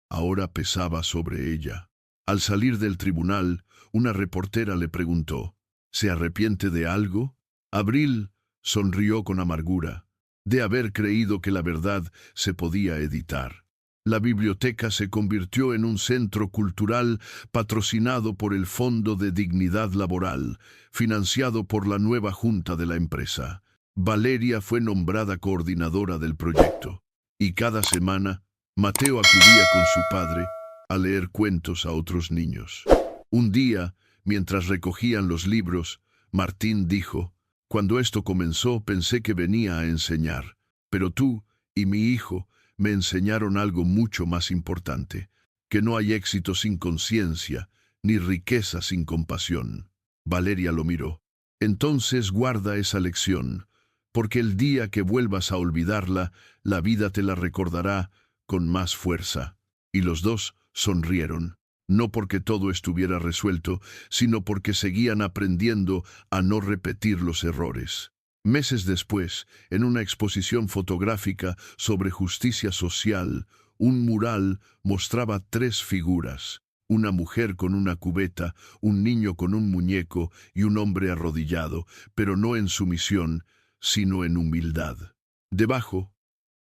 ahora pesaba sobre ella. Al salir del tribunal, una reportera le preguntó, ¿se arrepiente de algo? Abril sonrió con amargura, de haber creído que la verdad se podía editar. La biblioteca se convirtió en un centro cultural patrocinado por el Fondo de Dignidad Laboral, financiado por la nueva junta de la empresa. Valeria fue nombrada coordinadora del proyecto, y cada semana Mateo acudía con su padre a leer cuentos a otros niños. Un día, mientras recogían los libros, Martín dijo, «Cuando esto comenzó pensé que venía a enseñar, pero tú y mi hijo me enseñaron algo mucho más importante, que no hay éxito sin conciencia, ni riqueza sin compasión». Valeria lo miró. «Entonces guarda esa lección, porque el día que vuelvas a olvidarla, la vida te la recordará con más fuerza». Y los dos sonrieron, no porque todo estuviera resuelto, sino porque seguían aprendiendo a no repetir los errores. Meses después, en una exposición fotográfica sobre justicia social, un mural mostraba tres figuras: una mujer con una cubeta, un niño con un muñeco y un hombre arrodillado, pero no en sumisión, sino en humildad. Debajo,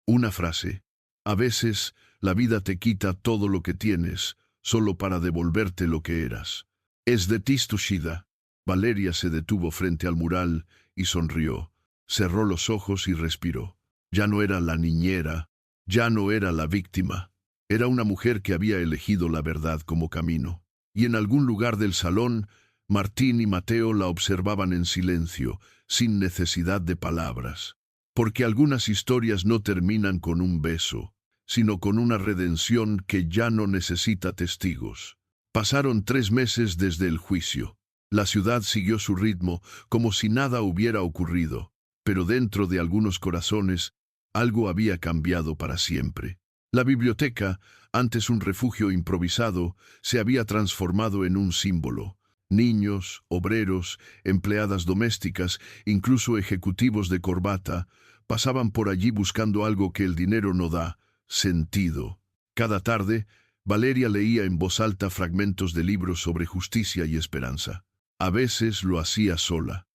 una frase: «A veces la vida te quita todo lo que tienes, solo para devolverte lo que eras». Es de Tushida. Valeria se detuvo frente al mural y sonrió. Cerró los ojos y respiró. Ya no era la niñera, ya no era la víctima. Era una mujer que había elegido la verdad como camino. Y en algún lugar del salón, Martín y Mateo la observaban en silencio, sin necesidad de palabras. Porque algunas historias no terminan con un beso, sino con una redención que ya no necesita testigos. Pasaron 3 meses desde el juicio. La ciudad siguió su ritmo, como si nada hubiera ocurrido, pero dentro de algunos corazones, algo había cambiado para siempre. La biblioteca, antes un refugio improvisado, se había transformado en un símbolo. Niños, obreros, empleadas domésticas, incluso ejecutivos de corbata, pasaban por allí buscando algo que el dinero no da: sentido. Cada tarde, Valeria leía en voz alta fragmentos de libros sobre justicia y esperanza. A veces lo hacía sola,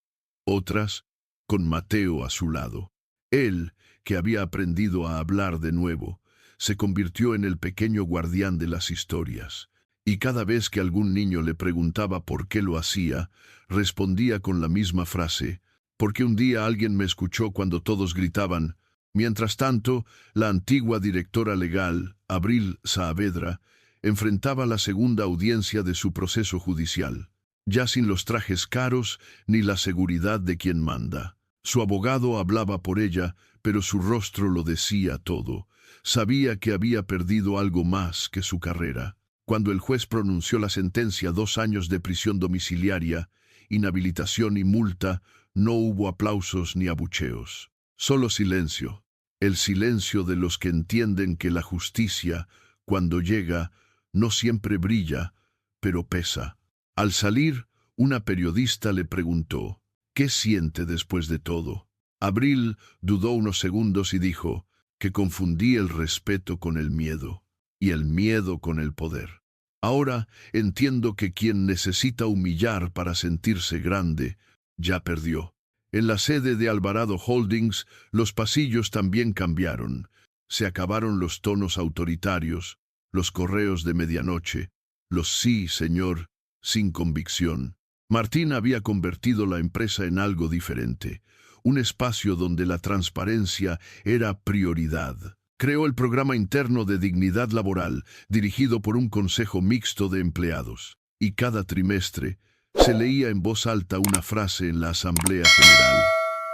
otras con Mateo a su lado. Él, que había aprendido a hablar de nuevo, se convirtió en el pequeño guardián de las historias. Y cada vez que algún niño le preguntaba por qué lo hacía, respondía con la misma frase: «Porque un día alguien me escuchó cuando todos gritaban». Mientras tanto, la antigua directora legal, Abril Saavedra, enfrentaba la segunda audiencia de su proceso judicial, ya sin los trajes caros ni la seguridad de quien manda. Su abogado hablaba por ella, pero su rostro lo decía todo. Sabía que había perdido algo más que su carrera. Cuando el juez pronunció la sentencia: 2 años de prisión domiciliaria, inhabilitación y multa, no hubo aplausos ni abucheos. Solo silencio, el silencio de los que entienden que la justicia, cuando llega, no siempre brilla, pero pesa. Al salir, una periodista le preguntó, «¿Qué siente después de todo?». Abril dudó unos segundos y dijo que confundía el respeto con el miedo, y el miedo con el poder. «Ahora entiendo que quien necesita humillar para sentirse grande, ya perdió». En la sede de Alvarado Holdings, los pasillos también cambiaron. Se acabaron los tonos autoritarios, los correos de medianoche, los sí, señor, sin convicción. Martín había convertido la empresa en algo diferente, un espacio donde la transparencia era prioridad. Creó el programa interno de dignidad laboral, dirigido por un consejo mixto de empleados. Y cada trimestre se leía en voz alta una frase en la Asamblea General: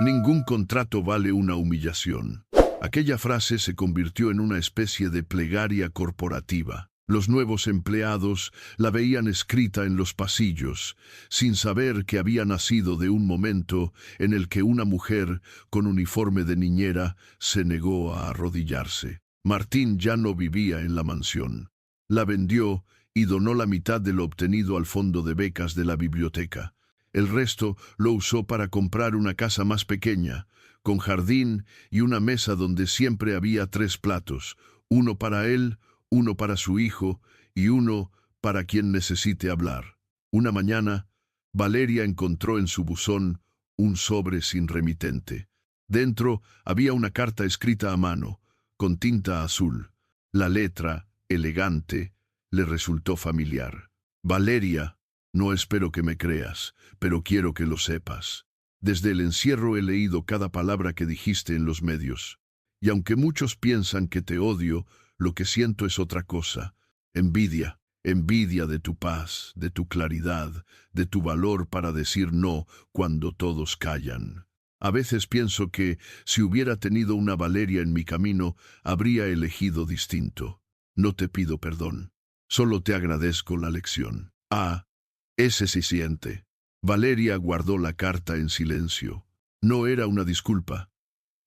ningún contrato vale una humillación. Aquella frase se convirtió en una especie de plegaria corporativa. Los nuevos empleados la veían escrita en los pasillos, sin saber que había nacido de un momento en el que una mujer con uniforme de niñera se negó a arrodillarse. Martín ya no vivía en la mansión. La vendió y donó la mitad de lo obtenido al fondo de becas de la biblioteca. El resto lo usó para comprar una casa más pequeña, con jardín y una mesa donde siempre había 3 platos, uno para él, uno para su hijo y uno para quien necesite hablar. Una mañana, Valeria encontró en su buzón un sobre sin remitente. Dentro había una carta escrita a mano, con tinta azul. La letra, elegante, le resultó familiar. Valeria, no espero que me creas, pero quiero que lo sepas. Desde el encierro he leído cada palabra que dijiste en los medios. Y aunque muchos piensan que te odio, lo que siento es otra cosa. Envidia. Envidia de tu paz, de tu claridad, de tu valor para decir no cuando todos callan. A veces pienso que, si hubiera tenido una Valeria en mi camino, habría elegido distinto. No te pido perdón. Solo te agradezco la lección. Ese sí siente. Valeria guardó la carta en silencio. No era una disculpa,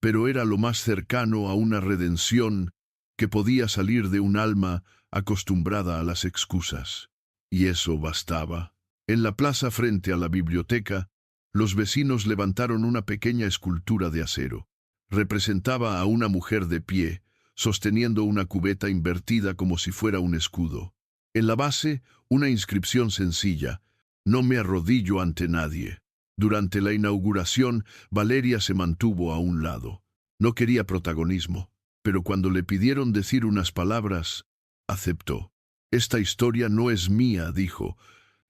pero era lo más cercano a una redención que podía salir de un alma acostumbrada a las excusas. Y eso bastaba. En la plaza frente a la biblioteca, los vecinos levantaron una pequeña escultura de acero. Representaba a una mujer de pie, sosteniendo una cubeta invertida como si fuera un escudo. En la base, una inscripción sencilla: no me arrodillo ante nadie. Durante la inauguración, Valeria se mantuvo a un lado. No quería protagonismo, pero cuando le pidieron decir unas palabras, aceptó. Esta historia no es mía, dijo.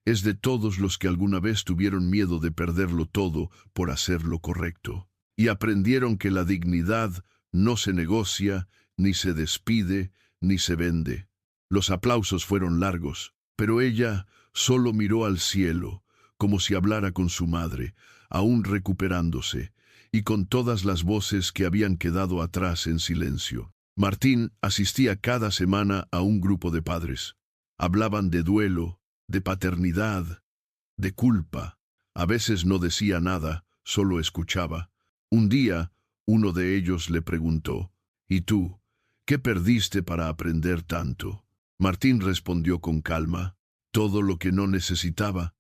Es de todos los que alguna vez tuvieron miedo de perderlo todo por hacer lo correcto. Y aprendieron que la dignidad no se negocia, ni se despide, ni se vende. Los aplausos fueron largos, pero ella solo miró al cielo, como si hablara con su madre, aún recuperándose, y con todas las voces que habían quedado atrás en silencio. Martín asistía cada semana a un grupo de padres. Hablaban de duelo, de paternidad, de culpa. A veces no decía nada, solo escuchaba. Un día, uno de ellos le preguntó: ¿y tú, qué perdiste para aprender tanto? Martín respondió con calma: todo lo que no necesitaba,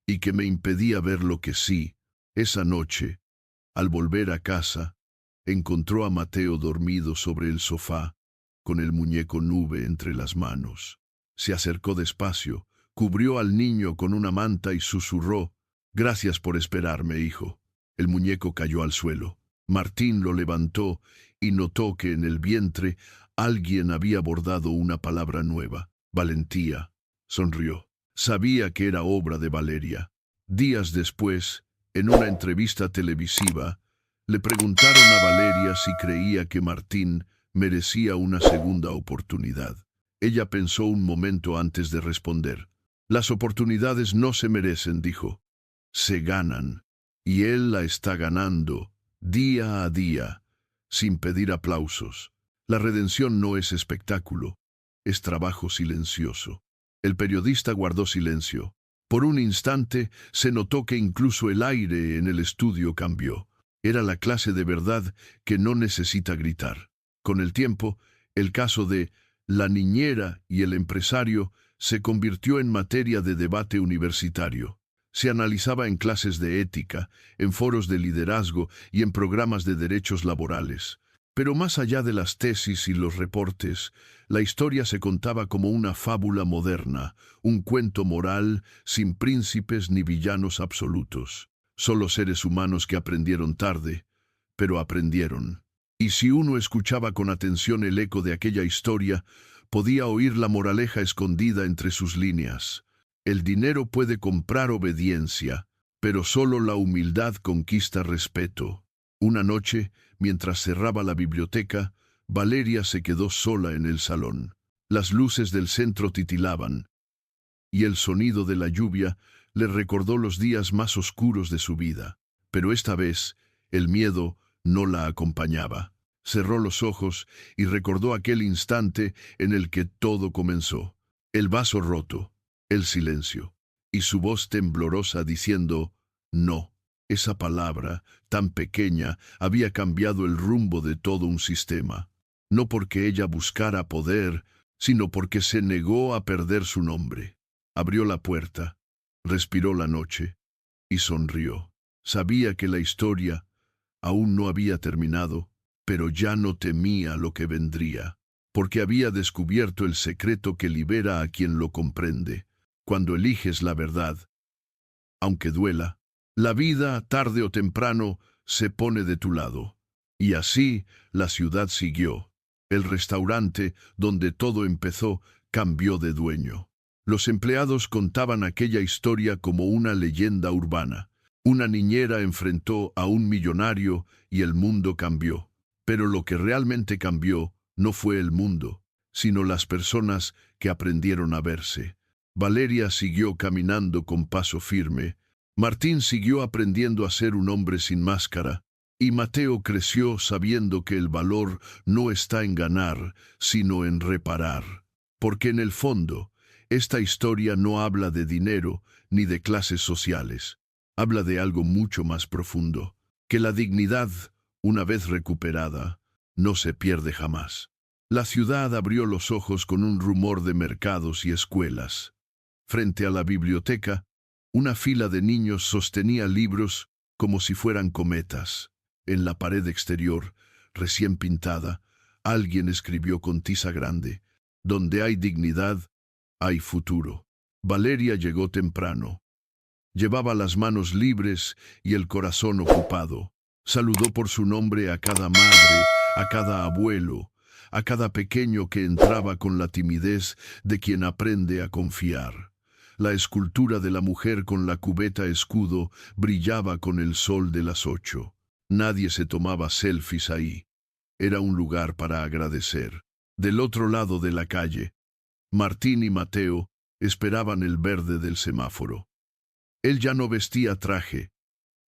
y que me impedía ver lo que sí. Esa noche, al volver a casa, encontró a Mateo dormido sobre el sofá, con el muñeco nube entre las manos. Se acercó despacio, cubrió al niño con una manta y susurró: gracias por esperarme, hijo. El muñeco cayó al suelo. Martín lo levantó y notó que en el vientre alguien había bordado una palabra nueva: valentía. Sonrió. Sabía que era obra de Valeria. Días después, en una entrevista televisiva, le preguntaron a Valeria si creía que Martín merecía una segunda oportunidad. Ella pensó un momento antes de responder. Las oportunidades no se merecen, dijo. Se ganan. Y él la está ganando, día a día, sin pedir aplausos. La redención no es espectáculo, es trabajo silencioso. El periodista guardó silencio. Por un instante se notó que incluso el aire en el estudio cambió. Era la clase de verdad que no necesita gritar. Con el tiempo, el caso de la niñera y el empresario se convirtió en materia de debate universitario. Se analizaba en clases de ética, en foros de liderazgo y en programas de derechos laborales. Pero más allá de las tesis y los reportes, la historia se contaba como una fábula moderna, un cuento moral sin príncipes ni villanos absolutos. Solo seres humanos que aprendieron tarde, pero aprendieron. Y si uno escuchaba con atención el eco de aquella historia, podía oír la moraleja escondida entre sus líneas. El dinero puede comprar obediencia, pero solo la humildad conquista respeto. Una noche, mientras cerraba la biblioteca, Valeria se quedó sola en el salón. Las luces del centro titilaban, y el sonido de la lluvia le recordó los días más oscuros de su vida. Pero esta vez, el miedo no la acompañaba. Cerró los ojos y recordó aquel instante en el que todo comenzó. El vaso roto, el silencio, y su voz temblorosa diciendo, no. Esa palabra, tan pequeña, había cambiado el rumbo de todo un sistema. No porque ella buscara poder, sino porque se negó a perder su nombre. Abrió la puerta, respiró la noche y sonrió. Sabía que la historia aún no había terminado, pero ya no temía lo que vendría, porque había descubierto el secreto que libera a quien lo comprende. Cuando eliges la verdad, aunque duela, la vida, tarde o temprano, se pone de tu lado. Y así la ciudad siguió. El restaurante, donde todo empezó, cambió de dueño. Los empleados contaban aquella historia como una leyenda urbana. Una niñera enfrentó a un millonario y el mundo cambió. Pero lo que realmente cambió no fue el mundo, sino las personas que aprendieron a verse. Valeria siguió caminando con paso firme. Martín siguió aprendiendo a ser un hombre sin máscara. Y Mateo creció sabiendo que el valor no está en ganar, sino en reparar. Porque en el fondo, esta historia no habla de dinero ni de clases sociales. Habla de algo mucho más profundo, que la dignidad, una vez recuperada, no se pierde jamás. La ciudad abrió los ojos con un rumor de mercados y escuelas. Frente a la biblioteca, una fila de niños sostenía libros como si fueran cometas. En la pared exterior, recién pintada, alguien escribió con tiza grande, donde hay dignidad, hay futuro. Valeria llegó temprano. Llevaba las manos libres y el corazón ocupado. Saludó por su nombre a cada madre, a cada abuelo, a cada pequeño que entraba con la timidez de quien aprende a confiar. La escultura de la mujer con la cubeta escudo brillaba con el sol de las 8. Nadie se tomaba selfies ahí. Era un lugar para agradecer. Del otro lado de la calle, Martín y Mateo esperaban el verde del semáforo. Él ya no vestía traje.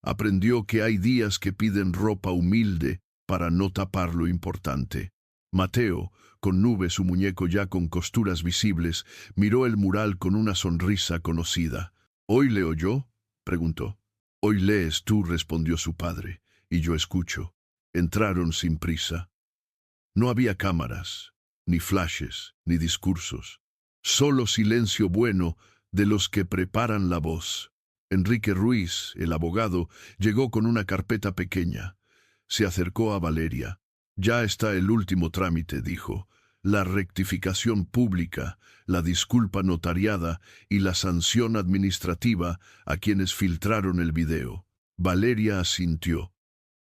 Aprendió que hay días que piden ropa humilde para no tapar lo importante. Mateo, con nube su muñeco ya con costuras visibles, miró el mural con una sonrisa conocida. ¿Hoy leo yo?, preguntó. Hoy lees tú, respondió su padre, y yo escucho. Entraron sin prisa. No había cámaras, ni flashes, ni discursos. Solo silencio bueno de los que preparan la voz. Enrique Ruiz, el abogado, llegó con una carpeta pequeña. Se acercó a Valeria. Ya está el último trámite, dijo. La rectificación pública, la disculpa notariada y la sanción administrativa a quienes filtraron el video. Valeria asintió.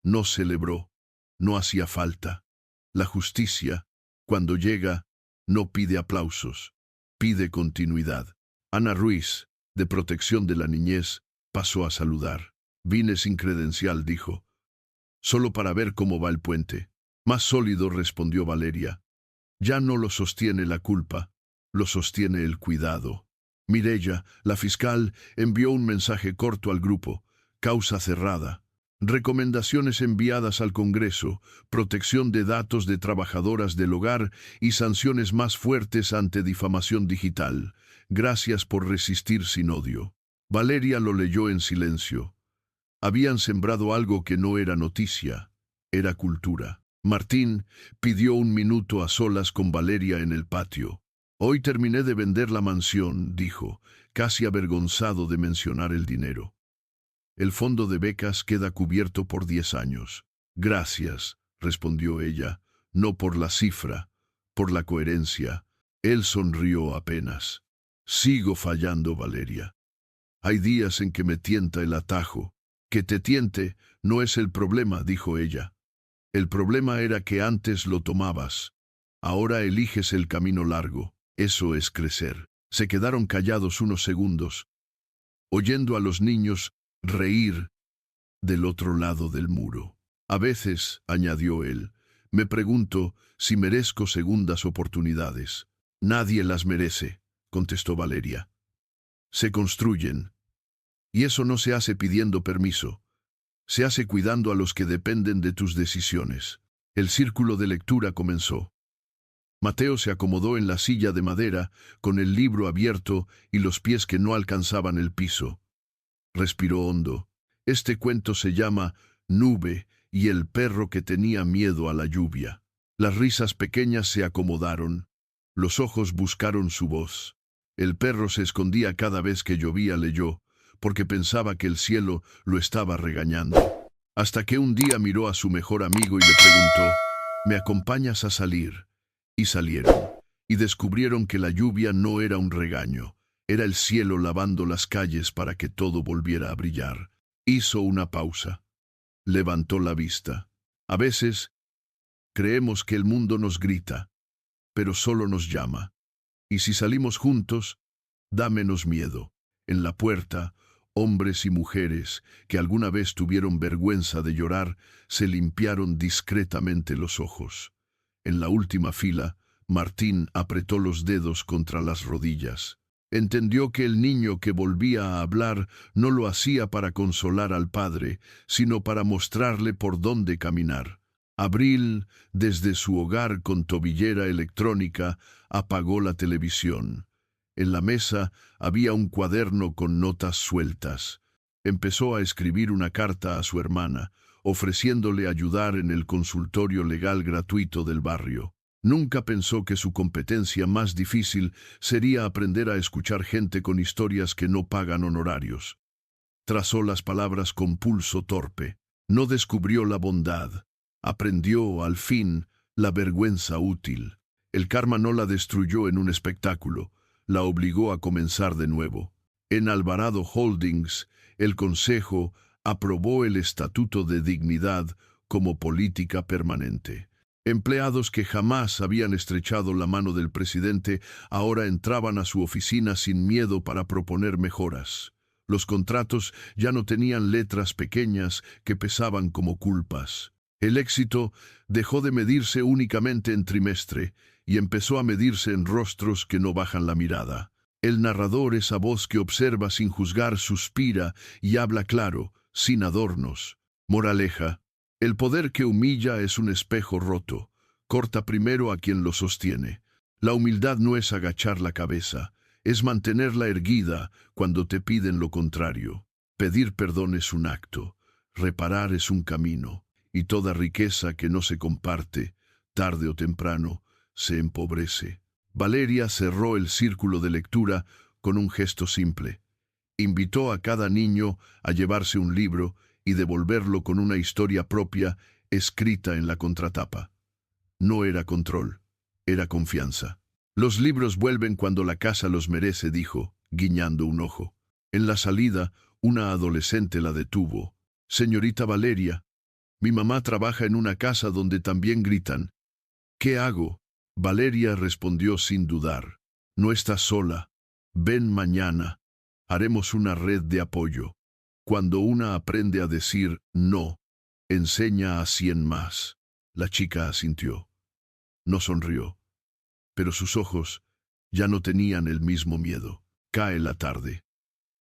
No celebró. No hacía falta. La justicia, cuando llega, no pide aplausos, pide continuidad. Ana Ruiz, de Protección de la Niñez, pasó a saludar. Vine sin credencial, dijo. Solo para ver cómo va el puente. Más sólido, respondió Valeria. Ya no lo sostiene la culpa, lo sostiene el cuidado. Mireya, la fiscal, envió un mensaje corto al grupo. Causa cerrada. Recomendaciones enviadas al Congreso, protección de datos de trabajadoras del hogar y sanciones más fuertes ante difamación digital. Gracias por resistir sin odio. Valeria lo leyó en silencio. Habían sembrado algo que no era noticia, era cultura. Martín pidió un minuto a solas con Valeria en el patio. Hoy terminé de vender la mansión, dijo, casi avergonzado de mencionar el dinero. El fondo de becas queda cubierto por 10 años. Gracias, respondió ella, no por la cifra, por la coherencia. Él sonrió apenas. Sigo fallando, Valeria. Hay días en que me tienta el atajo, Que te tiente no es el problema, dijo ella. El problema era que antes lo tomabas. Ahora eliges el camino largo. Eso es crecer. Se quedaron callados unos segundos, oyendo a los niños reír del otro lado del muro. A veces, añadió él, me pregunto si merezco segundas oportunidades. Nadie las merece, contestó Valeria. Se construyen. Y eso no se hace pidiendo permiso. Se hace cuidando a los que dependen de tus decisiones. El círculo de lectura comenzó. Mateo se acomodó en la silla de madera, con el libro abierto y los pies que no alcanzaban el piso. Respiró hondo. Este cuento se llama Nube y el perro que tenía miedo a la lluvia. Las risas pequeñas se acomodaron. Los ojos buscaron su voz. El perro se escondía cada vez que llovía, leyó, porque pensaba que el cielo lo estaba regañando. Hasta que un día miró a su mejor amigo y le preguntó, ¿me acompañas a salir? Y salieron, y descubrieron que la lluvia no era un regaño, era el cielo lavando las calles para que todo volviera a brillar. Hizo una pausa. Levantó la vista. A veces creemos que el mundo nos grita, pero solo nos llama. Y si salimos juntos, da menos miedo. En la puerta, hombres y mujeres que alguna vez tuvieron vergüenza de llorar, se limpiaron discretamente los ojos. En la última fila, Martín apretó los dedos contra las rodillas. Entendió que el niño que volvía a hablar no lo hacía para consolar al padre, sino para mostrarle por dónde caminar. Abril, desde su hogar con tobillera electrónica, apagó la televisión. En la mesa había un cuaderno con notas sueltas. Empezó a escribir una carta a su hermana, ofreciéndole ayudar en el consultorio legal gratuito del barrio. Nunca pensó que su competencia más difícil sería aprender a escuchar gente con historias que no pagan honorarios. Trazó las palabras con pulso torpe. No descubrió la bondad. Aprendió, al fin, la vergüenza útil. El karma no la destruyó en un espectáculo, la obligó a comenzar de nuevo. En Alvarado Holdings, el Consejo aprobó el Estatuto de Dignidad como política permanente. Empleados que jamás habían estrechado la mano del presidente ahora entraban a su oficina sin miedo para proponer mejoras. Los contratos ya no tenían letras pequeñas que pesaban como culpas. El éxito dejó de medirse únicamente en trimestre y empezó a medirse en rostros que no bajan la mirada. El narrador, esa voz que observa sin juzgar, suspira y habla claro, sin adornos. Moraleja: el poder que humilla es un espejo roto. Corta primero a quien lo sostiene. La humildad no es agachar la cabeza, es mantenerla erguida cuando te piden lo contrario. Pedir perdón es un acto, reparar es un camino, y toda riqueza que no se comparte, tarde o temprano, se empobrece. Valeria cerró el círculo de lectura con un gesto simple. Invitó a cada niño a llevarse un libro y devolverlo con una historia propia escrita en la contratapa. No era control, era confianza. Los libros vuelven cuando la casa los merece, dijo, guiñando un ojo. En la salida, una adolescente la detuvo. Señorita Valeria, mi mamá trabaja en una casa donde también gritan. ¿Qué hago? Valeria respondió sin dudar. No estás sola. Ven mañana. Haremos una red de apoyo. Cuando una aprende a decir no, enseña a 100 más. La chica asintió. No sonrió, pero sus ojos ya no tenían el mismo miedo. Cae la tarde.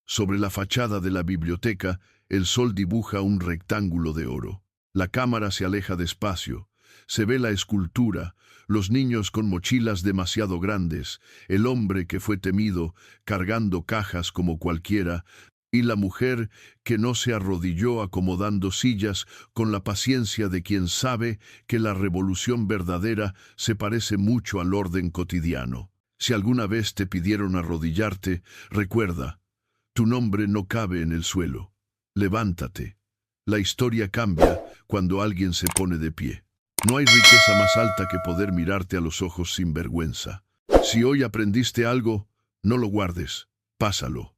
Sobre la fachada de la biblioteca, el sol dibuja un rectángulo de oro. La cámara se aleja despacio. Se ve la escultura, los niños con mochilas demasiado grandes, el hombre que fue temido, cargando cajas como cualquiera, y la mujer que no se arrodilló acomodando sillas con la paciencia de quien sabe que la revolución verdadera se parece mucho al orden cotidiano. Si alguna vez te pidieron arrodillarte, recuerda, tu nombre no cabe en el suelo. Levántate. La historia cambia cuando alguien se pone de pie. No hay riqueza más alta que poder mirarte a los ojos sin vergüenza. Si hoy aprendiste algo, no lo guardes, pásalo.